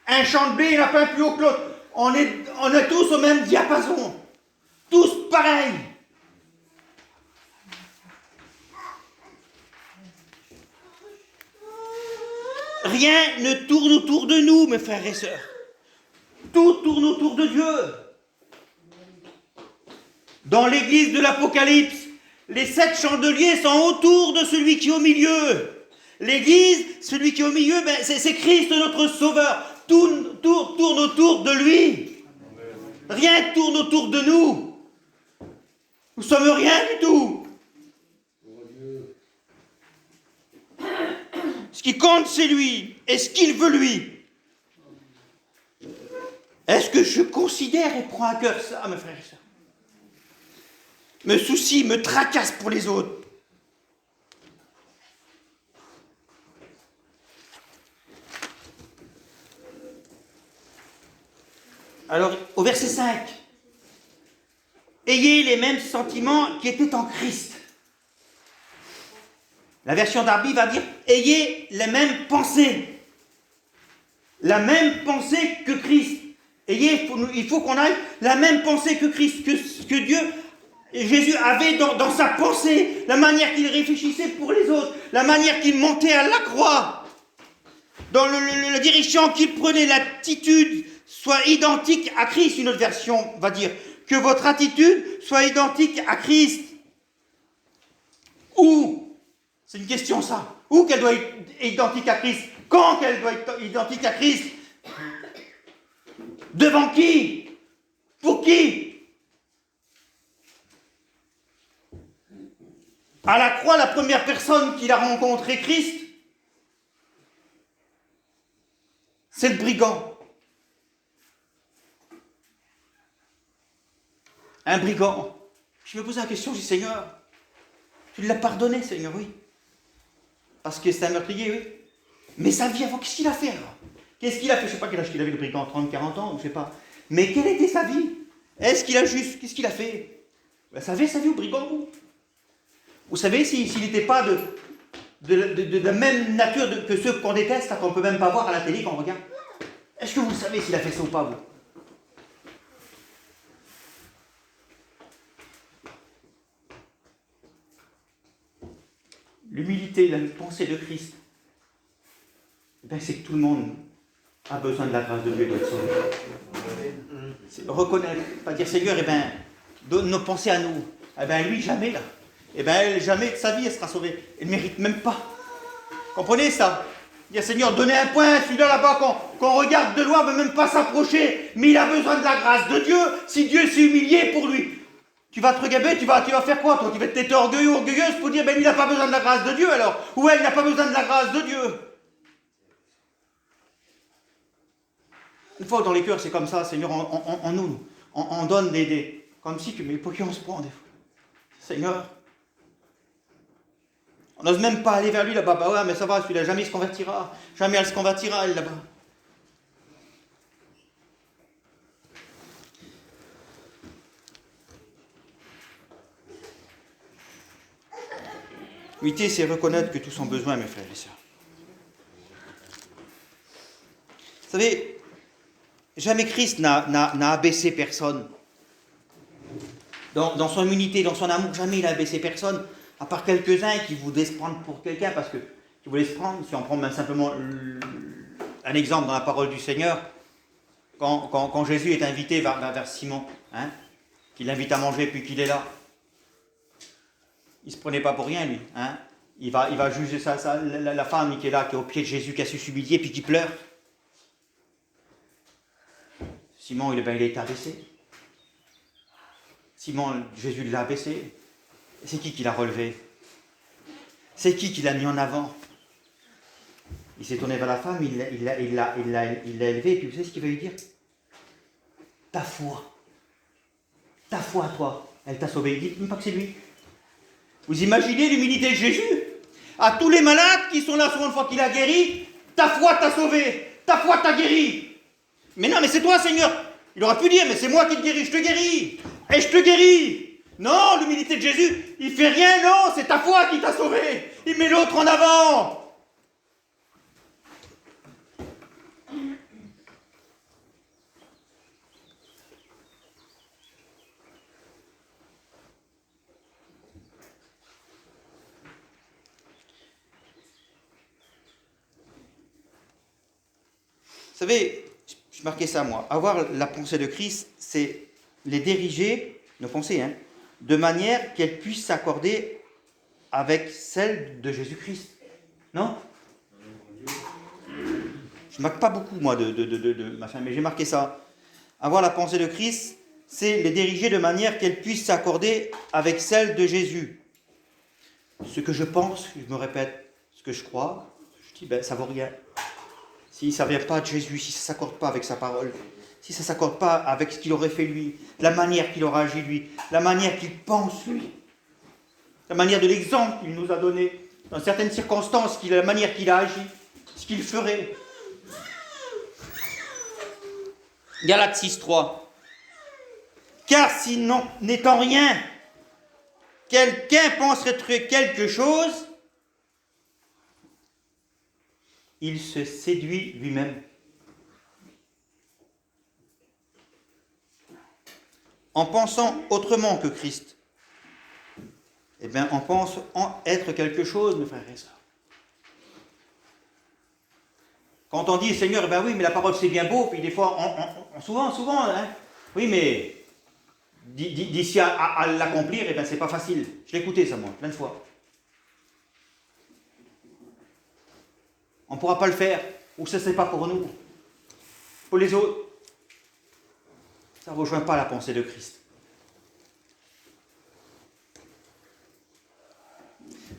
Un chant de blé, il n'a pas un plus haut que l'autre. On est tous au même diapason. Tous pareils. Rien ne tourne autour de nous, mes frères et sœurs. Tout tourne autour de Dieu. Dans l'église de l'Apocalypse, les 7 chandeliers sont autour de celui qui est au milieu. L'église, celui qui est au milieu, c'est Christ notre Sauveur. Tout tourne autour de lui. Rien tourne autour de nous. Nous ne sommes rien du tout. Ce qui compte, c'est lui. Et ce qu'il veut, lui. Est-ce que je considère et prends à cœur ça, mes frères et sœurs? Me soucie, me tracasse pour les autres. Alors, au verset 5, ayez les mêmes sentiments qui étaient en Christ. La version d'Arby va dire, ayez les mêmes pensées. La même pensée que Christ. Il faut qu'on aille la même pensée que Christ, que Dieu, Jésus avait dans sa pensée, la manière qu'il réfléchissait pour les autres, la manière qu'il montait à la croix, dans la direction qu'il prenait, l'attitude soit identique à Christ. Une autre version va dire que votre attitude soit identique à Christ. Où? C'est une question ça. Où qu'elle doit être identique à Christ? Quand qu'elle doit être identique à Christ? Devant qui? Pour qui? À la croix, la première personne qu'il a rencontré, Christ, C'est le brigand. Un brigand. Je me posais la question, je dis Seigneur, tu l'as pardonné, Seigneur, oui. Parce que c'est un meurtrier, oui. Mais sa vie avant, qu'est-ce qu'il a fait alors? Qu'est-ce qu'il a fait? Je ne sais pas quel âge qu'il avait le brigand, 30, 40 ans, je ne sais pas. Mais quelle était sa vie? Est-ce qu'il a juste, qu'est-ce qu'il a fait? Vous savez sa vie au brigand, vous savez s'il n'était pas de la même nature que ceux qu'on déteste, qu'on ne peut même pas voir à la télé quand on regarde. Est-ce que vous le savez s'il a fait ça ou pas, vous? L'humilité, la pensée de Christ, c'est que tout le monde a besoin de la grâce de Dieu d'être sauvé. C'est reconnaître, pas dire Seigneur, donne nos pensées à nous. Lui, jamais là. Elle, jamais de sa vie, elle sera sauvée. Elle ne mérite même pas. Comprenez ça? Dire Seigneur, donnez un point, celui-là là-bas, qu'on regarde de loin, ne veut même pas s'approcher, mais il a besoin de la grâce de Dieu. Si Dieu s'est humilié pour lui, tu vas te regarder, tu vas faire quoi, toi? Tu vas être orgueilleux, orgueilleuse pour dire, il n'a pas besoin de la grâce de Dieu alors. Ou elle n'a pas besoin de la grâce de Dieu. Une fois dans les cœurs, c'est comme ça, Seigneur, en nous, on donne des comme si, mais pour qui on se prend des fois? Seigneur, on n'ose même pas aller vers lui là-bas, ouais, mais ça va, celui-là, jamais il se convertira, jamais elle se convertira, elle là-bas. L'humilité, c'est reconnaître que tous ont besoin, mes frères et sœurs. Vous savez, jamais Christ n'a abaissé personne. Dans son humilité, dans son amour, jamais il n'a abaissé personne, à part quelques-uns qui voulaient se prendre pour quelqu'un, parce que qui voulaient se prendre, si on prend même simplement un exemple dans la parole du Seigneur, quand Jésus est invité vers Simon, qu'il l'invite à manger puis qu'il est là, il ne se prenait pas pour rien, lui. Il va juger la femme qui est là, qui est au pied de Jésus, qui a su s'humilier, puis qui pleure. Simon, il a été abaissé. Simon, Jésus l'a abaissé. C'est qui l'a relevé? C'est qui l'a mis en avant? Il s'est tourné vers la femme, il l'a élevé, et puis vous savez ce qu'il va lui dire? Ta foi, toi, elle t'a sauvé. Il dit même pas que c'est lui. Vous imaginez l'humilité de Jésus? À tous les malades qui sont là souvent une fois qu'il a guéri, ta foi t'a sauvé, ta foi t'a guéri. Mais non, mais c'est toi, Seigneur. Il aurait pu dire, mais c'est moi qui te guéris, je te guéris. Et je te guéris. Non, l'humilité de Jésus, il fait rien, non, c'est ta foi qui t'a sauvé. Il met l'autre en avant. Vous savez, je marquais ça moi, avoir la pensée de Christ, c'est les diriger, nos pensées, de manière qu'elles puissent s'accorder avec celle de Jésus-Christ. Non? Je ne marque pas beaucoup, moi, de ma fin, mais j'ai marqué ça. Avoir la pensée de Christ, c'est les diriger de manière qu'elles puissent s'accorder avec celle de Jésus. Ce que je pense, je me répète, ce que je crois, je dis, ça vaut rien. Si ça ne vient pas de Jésus, si ça ne s'accorde pas avec sa parole, si ça ne s'accorde pas avec ce qu'il aurait fait lui, la manière qu'il aura agi lui, la manière qu'il pense lui, la manière de l'exemple qu'il nous a donné, dans certaines circonstances, la manière qu'il a agi, ce qu'il ferait. Galates 6.3. Car si n'étant rien, quelqu'un pense être quelque chose, il se séduit lui-même. En pensant autrement que Christ, on pense en être quelque chose, mes frères et sœurs. Quand on dit Seigneur, oui, mais la parole c'est bien beau, puis des fois, souvent, oui, mais d'ici à l'accomplir, c'est pas facile. Je l'ai écouté ça, moi, plein de fois. On ne pourra pas le faire, ou ce n'est pas pour nous. Pour les autres, ça ne rejoint pas la pensée de Christ.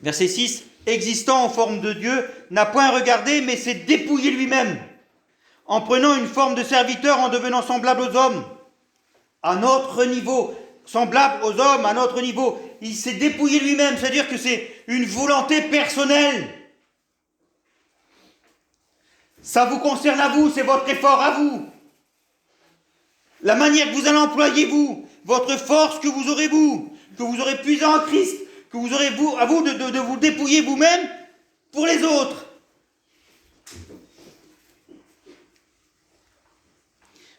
Verset 6, existant en forme de Dieu, n'a point regardé, mais s'est dépouillé lui-même, en prenant une forme de serviteur, en devenant semblable aux hommes, à notre niveau, semblable aux hommes, à notre niveau. Il s'est dépouillé lui-même, c'est-à-dire que c'est une volonté personnelle. Ça vous concerne à vous, c'est votre effort à vous. La manière que vous allez employer vous, votre force que vous aurez puisée en Christ, que vous aurez à vous de vous dépouiller vous-même pour les autres.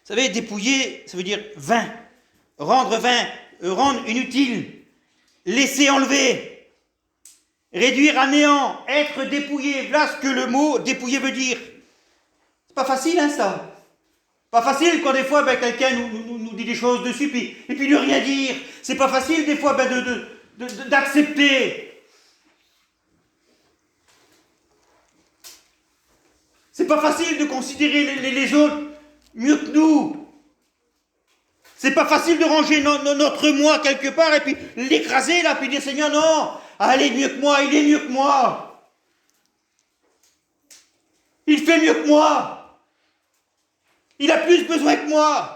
Vous savez, dépouiller, ça veut dire vain, rendre inutile, laisser enlever, réduire à néant, être dépouillé. Voilà ce que le mot dépouiller veut dire. C'est pas facile, hein, ça. Pas facile quand des fois quelqu'un nous dit des choses dessus et puis ne rien dire. C'est pas facile des fois d'accepter. C'est pas facile de considérer les autres mieux que nous. C'est pas facile de ranger notre moi quelque part et puis l'écraser là, puis dire Seigneur non, allez mieux que moi, il est mieux que moi. Il fait mieux que moi. Il a plus besoin que moi.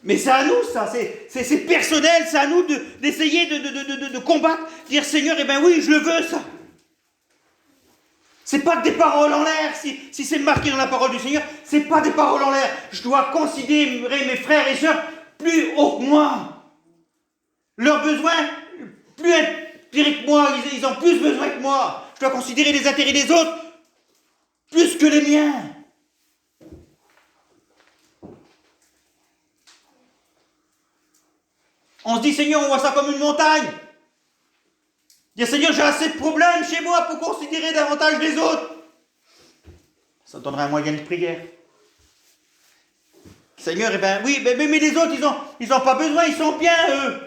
Mais c'est à nous ça, c'est personnel, c'est à nous d'essayer de combattre, dire Seigneur, eh bien oui, je le veux ça. C'est pas des paroles en l'air, si c'est marqué dans la parole du Seigneur, c'est pas des paroles en l'air. Je dois considérer mes frères et sœurs plus haut que moi. Leurs besoins plus inspirés que moi, ils ont plus besoin que moi. Je dois considérer les intérêts des autres plus que les miens. On se dit, Seigneur, on voit ça comme une montagne. Dire, Seigneur, j'ai assez de problèmes chez moi pour considérer davantage les autres. Ça donnerait un moyen de prière. Seigneur, eh bien, oui, mais les autres, ils ont pas besoin, ils sont bien, eux.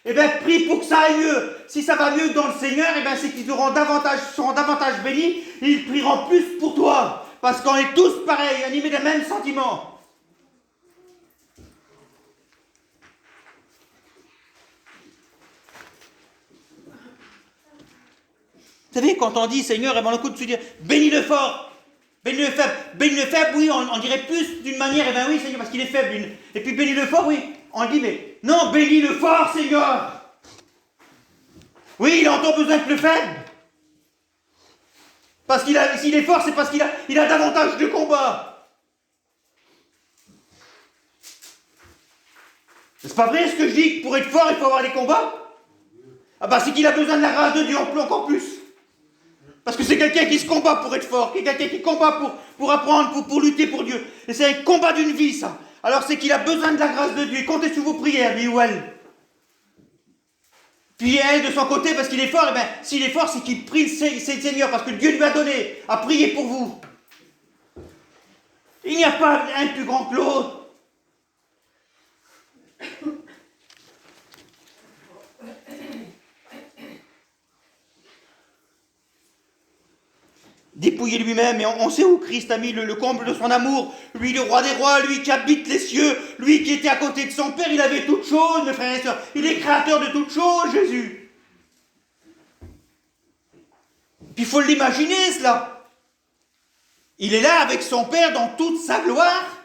Eh bien, prie pour que ça aille mieux. Si ça va mieux dans le Seigneur, eh bien, c'est qu'ils seront davantage bénis et ils prieront plus pour toi. Parce qu'on est tous pareils, animés des mêmes sentiments. Vous savez, quand on dit Seigneur, eh bien, on écoute se dire bénis le fort, bénis le faible. Bénis le faible, oui, on dirait plus d'une manière, eh bien oui, Seigneur, parce qu'il est faible. Et puis bénis le fort, oui, on dit, mais non, bénis le fort, Seigneur. Oui, il a autant besoin que le faible. Parce s'il est fort, c'est parce qu'il a davantage de combats. C'est pas vrai ce que je dis, que pour être fort, il faut avoir des combats? Ah bah c'est qu'il a besoin de la grâce de Dieu encore plus. Parce que c'est quelqu'un qui se combat pour être fort, quelqu'un qui combat pour apprendre, pour lutter pour Dieu. Et c'est un combat d'une vie, ça. Alors c'est qu'il a besoin de la grâce de Dieu. Comptez sur vos prières, lui ou elle. Puis elle, de son côté, parce qu'il est fort, eh bien, s'il est fort, c'est qu'il prie le Seigneur, parce que Dieu lui a donné à prier pour vous. Il n'y a pas un plus grand que l'autre. Dépouillé lui-même, et on sait où Christ a mis le comble de son amour. Lui, le roi des rois, lui qui habite les cieux, lui qui était à côté de son Père, il avait toutes choses, mes frères et sœurs. Il est créateur de toutes choses, Jésus. Puis il faut l'imaginer, cela. Il est là avec son Père dans toute sa gloire.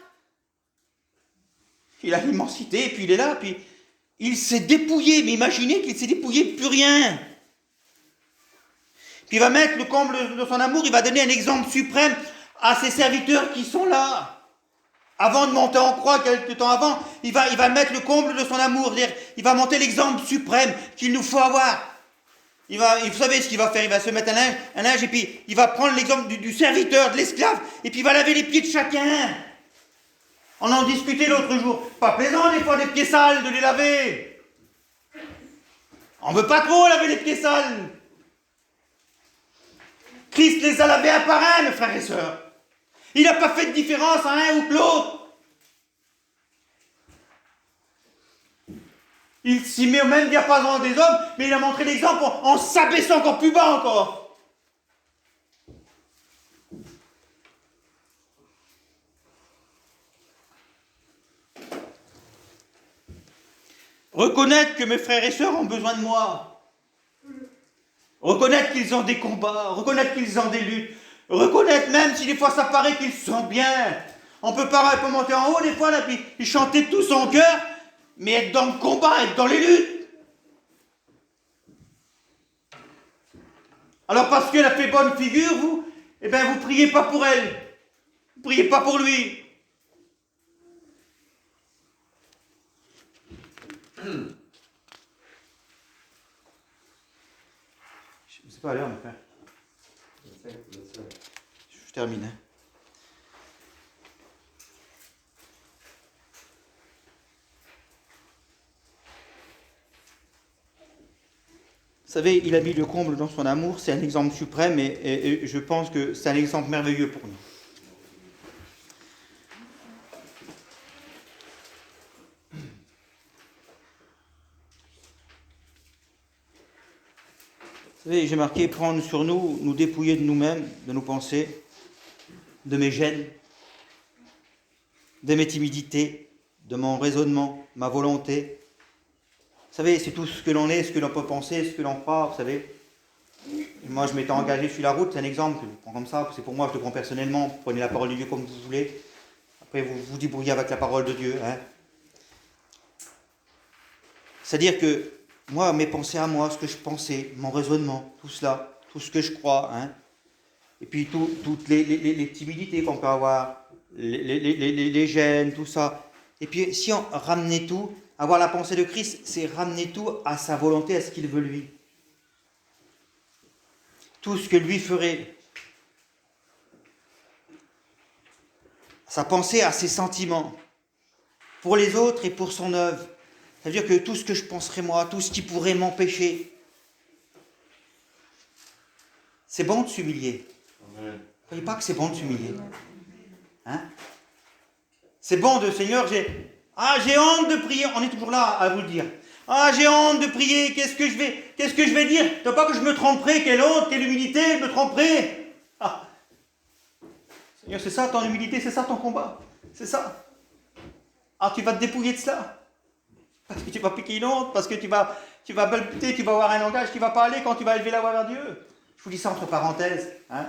Il a l'immensité, et puis il est là, puis il s'est dépouillé. Mais imaginez qu'il s'est dépouillé de plus rien. Puis il va mettre le comble de son amour, il va donner un exemple suprême à ses serviteurs qui sont là. Avant de monter en croix, quelque temps avant, il va mettre le comble de son amour. Il va monter l'exemple suprême qu'il nous faut avoir. Vous savez ce qu'il va faire? Il va se mettre un linge et puis il va prendre l'exemple du serviteur, de l'esclave, et puis il va laver les pieds de chacun. On en discutait l'autre jour. Pas plaisant des fois des pieds sales de les laver. On ne veut pas trop laver les pieds sales. Christ les a lavés un par un, mes frères et sœurs. Il n'a pas fait de différence à un ou que l'autre. Il s'y met au même diapason des hommes, mais il a montré l'exemple en s'abaissant encore plus bas encore. Reconnaître que mes frères et sœurs ont besoin de moi. Reconnaître qu'ils ont des combats. Reconnaître qu'ils ont des luttes. Reconnaître même si des fois ça paraît qu'ils sont bien. On peut monter en haut des fois là, puis chanter tout son cœur, mais être dans le combat, être dans les luttes. Alors parce qu'elle a fait bonne figure, vous, eh bien vous priez pas pour elle. Vous priez pas pour lui. Je ne sais pas à l'heure, mon frère. Je termine. Hein. Vous savez, il a mis le comble dans son amour, c'est un exemple suprême et je pense que c'est un exemple merveilleux pour nous. Vous savez, j'ai marqué prendre sur nous, nous dépouiller de nous-mêmes, de nos pensées, de mes gênes, de mes timidités, de mon raisonnement, ma volonté. Vous savez, c'est tout ce que l'on est, ce que l'on peut penser, ce que l'on croit, vous savez. Et moi, je m'étais engagé sur la route, c'est un exemple, je le prends comme ça, c'est pour moi, je le prends personnellement, vous prenez la parole de Dieu comme vous voulez. Après, vous vous débrouillez avec la parole de Dieu. Hein. C'est-à-dire que moi, mes pensées à moi, ce que je pensais, mon raisonnement, tout cela, tout ce que je crois, hein, et puis toutes les timidités qu'on peut avoir, les gênes, tout ça. Et puis si on ramenait tout, avoir la pensée de Christ, c'est ramener tout à sa volonté, à ce qu'il veut lui. Tout ce que lui ferait. Sa pensée à ses sentiments, pour les autres et pour son œuvre. Ça veut dire que tout ce que je penserais moi, tout ce qui pourrait m'empêcher, c'est bon de s'humilier. Vous ne croyez pas que c'est bon de s'humilier? Hein? C'est bon de Seigneur, j'ai honte de prier. On est toujours là à vous le dire. Ah, j'ai honte de prier. Qu'est-ce que je vais dire? Tu vois pas que je me tromperai? Quelle honte, quelle humilité, je me tromperai. Ah. Seigneur, c'est ça ton humilité, c'est ça ton combat. C'est ça. Ah, tu vas te dépouiller de cela. Parce que tu vas piquer une honte, parce que tu vas balbuter, tu vas avoir un langage qui ne va pas aller quand tu vas élever la voix vers Dieu. Je vous dis ça entre parenthèses. Hein.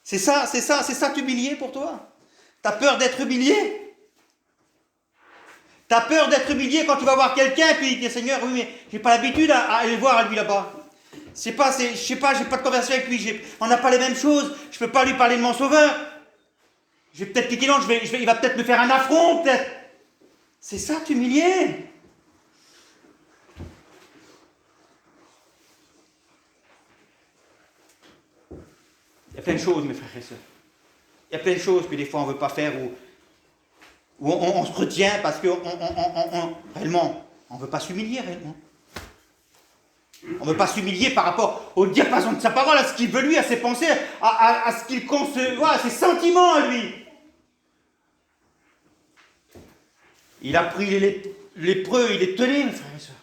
C'est ça t'humilier pour toi. T'as peur d'être humilié. T'as peur d'être humilié quand tu vas voir quelqu'un et puis il dit Seigneur, oui, mais j'ai pas l'habitude à aller voir à lui là-bas. Je sais pas, j'ai pas de conversation avec lui, on n'a pas les mêmes choses, je peux pas lui parler de mon sauveur. Je vais peut-être piquer l'onde, il va peut-être me faire un affront, peut-être. C'est ça, t'humilier. Il y a plein de choses, mes frères et sœurs. Il y a plein de choses que des fois on ne veut pas faire ou on se retient parce que réellement, on ne veut pas s'humilier réellement. On ne veut pas s'humilier par rapport au diapason de sa parole, à ce qu'il veut lui, à ses pensées, à ce qu'il conçoit, à ses sentiments à lui. Il a pris lépreux, il les tenait, mes frères et sœurs.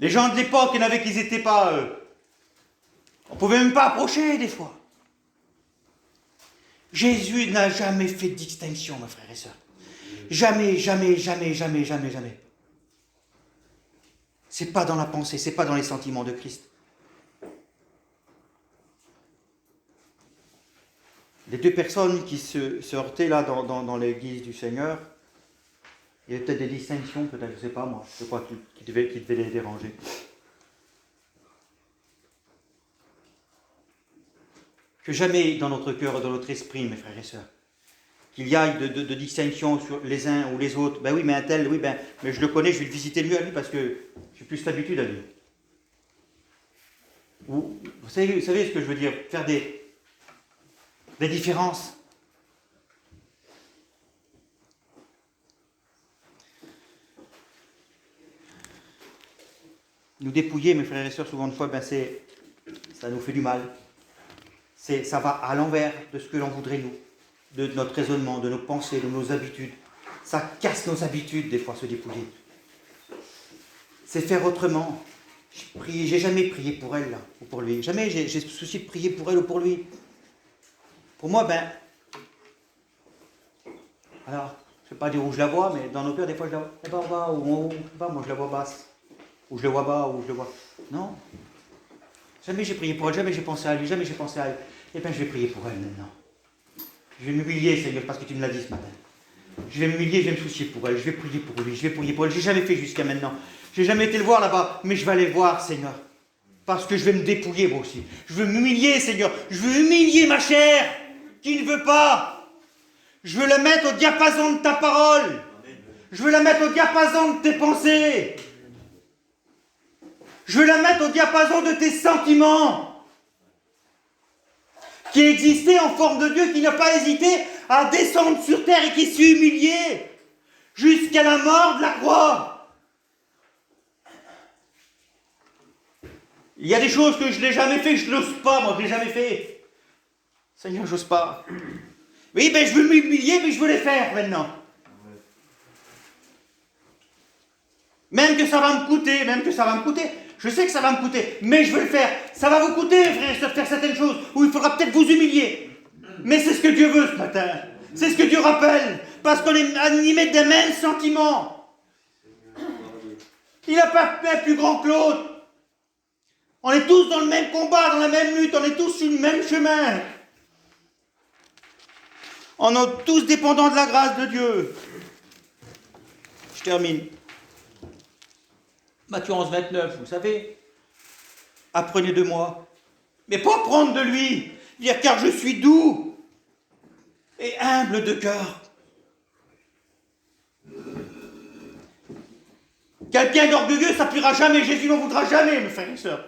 Les gens de l'époque, il y en avait qui n'étaient pas... on ne pouvait même pas approcher des fois. Jésus n'a jamais fait de distinction, mes frères et sœurs. Jamais, jamais, jamais, jamais, jamais, jamais. C'est pas dans la pensée, c'est pas dans les sentiments de Christ. Les deux personnes qui se heurtaient là dans l'église du Seigneur, il y avait peut-être des distinctions, peut-être, je ne sais pas moi, je crois qui devait les déranger. Que jamais dans notre cœur et dans notre esprit, mes frères et sœurs, qu'il y ait de distinction sur les uns ou les autres. Ben oui, mais un tel, oui, mais je le connais, je vais le visiter mieux à lui parce que j'ai plus l'habitude à lui. Vous savez ce que je veux dire? Faire des différences. Nous dépouiller, mes frères et sœurs, souvent de fois, ça nous fait du mal. Ça va à l'envers de ce que l'on voudrait nous, de notre raisonnement, de nos pensées, de nos habitudes. Ça casse nos habitudes, des fois, se dépouiller. C'est faire autrement. J'ai jamais prié pour elle, là, ou pour lui. Jamais j'ai souci de prier pour elle ou pour lui. Pour moi, alors, Je ne vais pas dire où je la vois, mais dans nos cœurs, des fois, je la vois. Eh ben, en bas, ou en haut, je sais pas, moi je la vois basse. Ou je le vois bas, ou je le vois. Non. Jamais j'ai prié pour elle, jamais j'ai pensé à lui, jamais j'ai pensé à elle. Eh bien, je vais prier pour elle maintenant. Je vais m'humilier, Seigneur, parce que tu me l'as dit ce matin. Je vais m'humilier, je vais me soucier pour elle, je vais prier pour lui, je vais prier pour elle. Je n'ai jamais fait jusqu'à maintenant. Je n'ai jamais été le voir là-bas, mais je vais aller le voir, Seigneur. Parce que je vais me dépouiller moi aussi. Je veux m'humilier, Seigneur. Je veux humilier ma chair, qui ne veut pas. Je veux la mettre au diapason de ta parole. Je veux la mettre au diapason de tes pensées. Je veux la mettre au diapason de tes sentiments. Qui existait en forme de Dieu, qui n'a pas hésité à descendre sur terre et qui s'est humilié jusqu'à la mort de la croix. Il y a des choses que je n'ai jamais fait, je n'ose pas, moi, je ne l'ai jamais fait. Seigneur, j'ose pas. Oui, ben je veux m'humilier, mais je veux les faire maintenant. Même que ça va me coûter, je sais que ça va me coûter, mais je veux le faire. Ça va vous coûter, frères et sœurs, de faire certaines choses où il faudra peut-être vous humilier. Mais c'est ce que Dieu veut ce matin. C'est ce que Dieu rappelle, parce qu'on est animé des mêmes sentiments. Il n'a pas fait plus grand que l'autre. On est tous dans le même combat, dans la même lutte, on est tous sur le même chemin. On est tous dépendants de la grâce de Dieu. Je termine. Matthieu 11, 29, vous savez, apprenez de moi, mais pas prendre de lui, dire car je suis doux et humble de cœur. Quelqu'un d'orgueilleux, ça plaira jamais, Jésus n'en voudra jamais, mes frères et sœurs.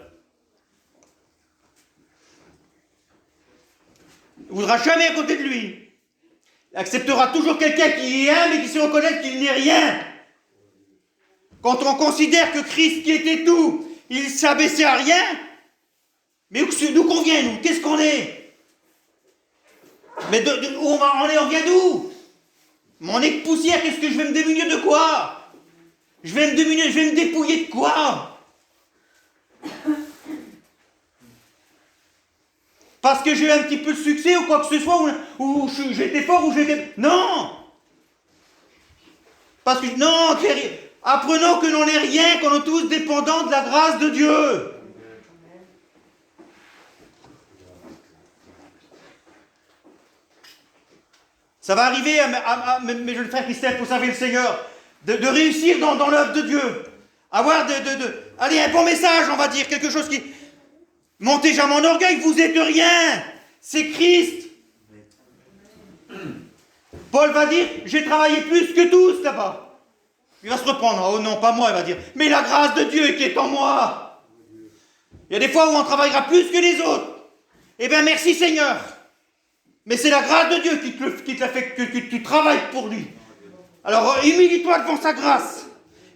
Il ne voudra jamais à côté de lui. Il acceptera toujours quelqu'un qui est humble et qui se reconnaît qu'il n'est rien. Quand on considère que Christ qui était tout, il s'est abaissé à rien, mais d'où qu'on vient, nous? Qu'est-ce qu'on est? Mais où on vient d'où? Mais on est que poussière, qu'est-ce que je vais me démunir de quoi? Je vais me dépouiller de quoi? Parce que j'ai eu un petit peu de succès ou quoi que ce soit, ou j'étais fort, ou j'étais... Non! Parce que... Non, apprenons que l'on n'est rien, qu'on est tous dépendants de la grâce de Dieu. Ça va arriver, mais je le frère Christophe, pour servir le Seigneur, de réussir dans l'œuvre de Dieu. Avoir allez, un bon message, on va dire, quelque chose qui... Montez jamais en orgueil, vous êtes rien. C'est Christ. Paul va dire, j'ai travaillé plus que tous là-bas. Il va se reprendre, oh non, pas moi, il va dire, mais la grâce de Dieu qui est en moi. Il y a des fois où on travaillera plus que les autres. Eh bien, merci Seigneur. Mais c'est la grâce de Dieu qui te l'a fait que tu travailles pour lui. Alors, humilie-toi devant sa grâce.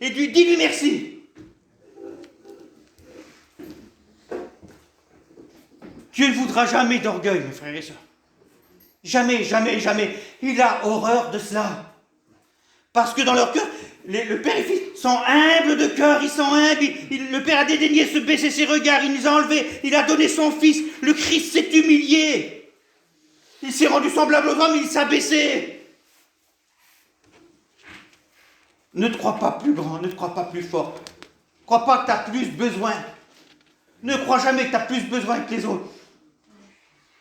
Et dis-lui merci. Dieu ne voudra jamais d'orgueil, mes frères et sœurs. Jamais, jamais, jamais. Il a horreur de cela. Parce que dans leur cœur, le Père et le Fils sont humbles de cœur, ils sont humbles. Le Père a dédaigné se baisser ses regards, il nous a enlevés, il a donné son Fils. Le Christ s'est humilié. Il s'est rendu semblable aux hommes, il s'est abaissé. Ne te crois pas plus grand, ne te crois pas plus fort. Ne crois pas que tu as plus besoin. Ne crois jamais que tu as plus besoin que les autres.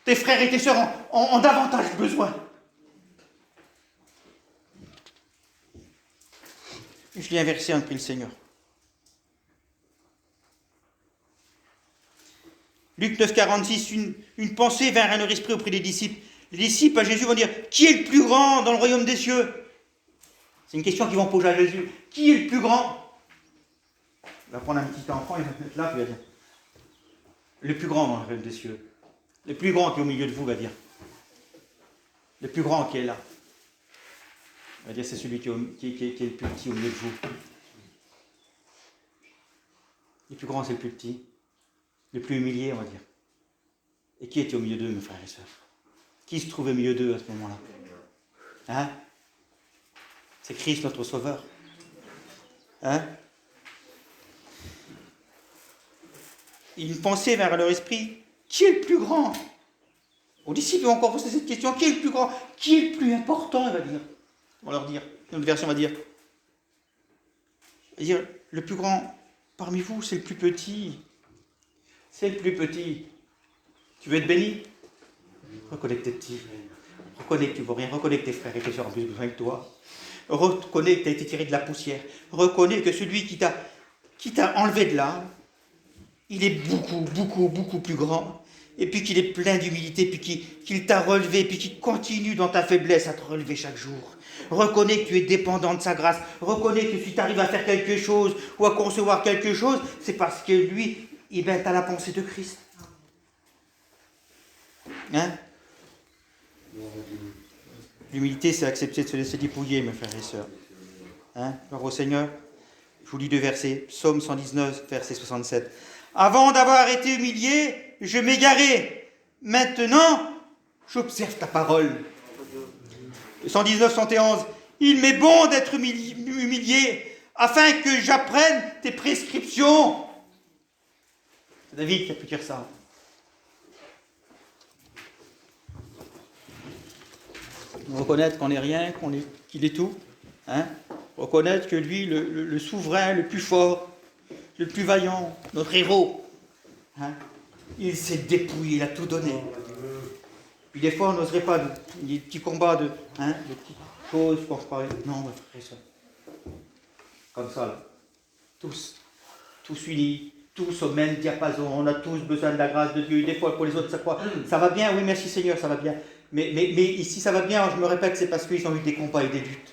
Tes frères et tes sœurs ont davantage besoin. Je lis un verset, on prie le Seigneur. Luc 9, 46, une pensée vint à leur esprit auprès des disciples. Les disciples à Jésus vont dire, qui est le plus grand dans le royaume des cieux? C'est une question qu'ils vont poser à Jésus. Qui est le plus grand? Il va prendre un petit enfant, il va le mettre là, puis il va dire, le plus grand dans le royaume des cieux. Le plus grand qui est au milieu de vous, va dire. Le plus grand qui est là. Il va dire, c'est celui qui est le plus petit au milieu de vous. Le plus grand, c'est le plus petit. Le plus humilié, on va dire. Et qui était au milieu d'eux, mes frères et sœurs? Qui se trouvait au milieu d'eux à ce moment-là? Hein? C'est Christ, notre Sauveur. Hein? Une pensée vers leur esprit. Qui est le plus grand? Aux disciples vont encore poser cette question. Qui est le plus grand? Qui est le plus important, il va dire. On va leur dire. Notre version va dire, le plus grand parmi vous, c'est le plus petit. C'est le plus petit. Tu veux être béni? Reconnais que t'es petit. Reconnais que tu ne vaux rien. Reconnais que tes frères et tes soeurs ont plus besoin que toi. Reconnais que tu as été tiré de la poussière. Reconnais que celui qui t'a enlevé de là, il est beaucoup, beaucoup, beaucoup plus grand. Et puis qu'il est plein d'humilité, puis qu'il t'a relevé, puis qu'il continue dans ta faiblesse à te relever chaque jour. Reconnais que tu es dépendant de sa grâce. Reconnais que si tu arrives à faire quelque chose ou à concevoir quelque chose, c'est parce que lui, tu as la pensée de Christ. Hein? L'humilité, c'est accepter de se laisser dépouiller, mes frères et sœurs. Hein? Alors au Seigneur, je vous lis 2 versets. Psaume 119, verset 67. Avant d'avoir été humilié, je m'égarais. Maintenant, j'observe ta parole. 119, 111. Il m'est bon d'être humilié afin que j'apprenne tes prescriptions. C'est David qui a pu dire ça. Reconnaître qu'on n'est rien, qu'il est tout. Hein? Reconnaître que lui, le souverain, le plus fort, le plus vaillant, notre héros, hein? Il s'est dépouillé, il a tout donné. Puis des fois, on n'oserait pas des petits combats de petites choses quand je parlais. Non, mes frères et sœurs. Comme ça, là. Tous unis, tous au même diapason. On a tous besoin de la grâce de Dieu. Des fois, pour les autres, ça croit. Ça va bien, oui, merci Seigneur, ça va bien. Mais ici, ça va bien, je me répète, c'est parce qu'ils ont eu des combats et des luttes.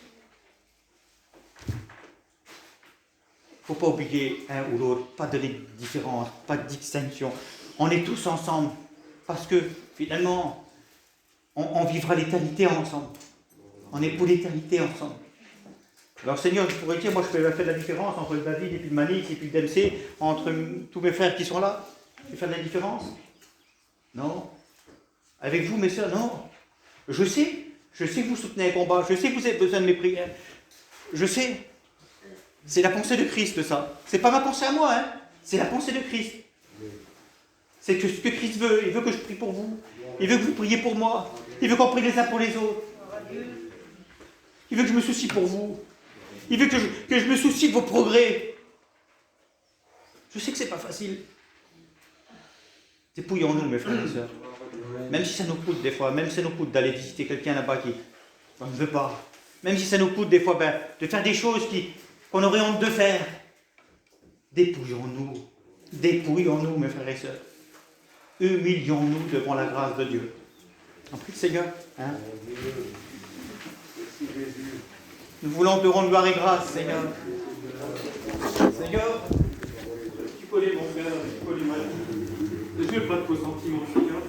Il ne faut pas oublier un ou l'autre, pas de différence, pas de distinction. On est tous ensemble, parce que finalement, on vivra l'éternité ensemble. On est pour l'éternité ensemble. Alors Seigneur, je pourrais dire, moi je fais la différence entre David et puis le Manix et puis le DMC, entre tous mes frères qui sont là. Je vais faire de la différence? Non. Avec vous, mes sœurs, non. Je sais que vous soutenez un combat, je sais que vous avez besoin de mes prières. Je sais. C'est la pensée de Christ, ça. C'est pas ma pensée à moi, hein. C'est la pensée de Christ. C'est que ce que Christ veut, il veut que je prie pour vous. Il veut que vous priez pour moi. Il veut qu'on prie les uns pour les autres. Il veut que je me soucie pour vous. Il veut que je me soucie de vos progrès. Je sais que c'est pas facile. Dépouillons-nous, mes frères et sœurs. Même si ça nous coûte des fois, même si ça nous coûte d'aller visiter quelqu'un là-bas qui ne veut pas. Même si ça nous coûte des fois de faire des choses qu'on aurait honte de faire. Dépouillons-nous. Dépouillons-nous, mes frères et sœurs. Humilions-nous devant la grâce de Dieu. En plus, Seigneur, hein? Nous voulons te rendre gloire et grâce, Seigneur. Seigneur, tu connais mon cœur, tu connais ma vie. Je n'ai pas de faux sentiments, Seigneur.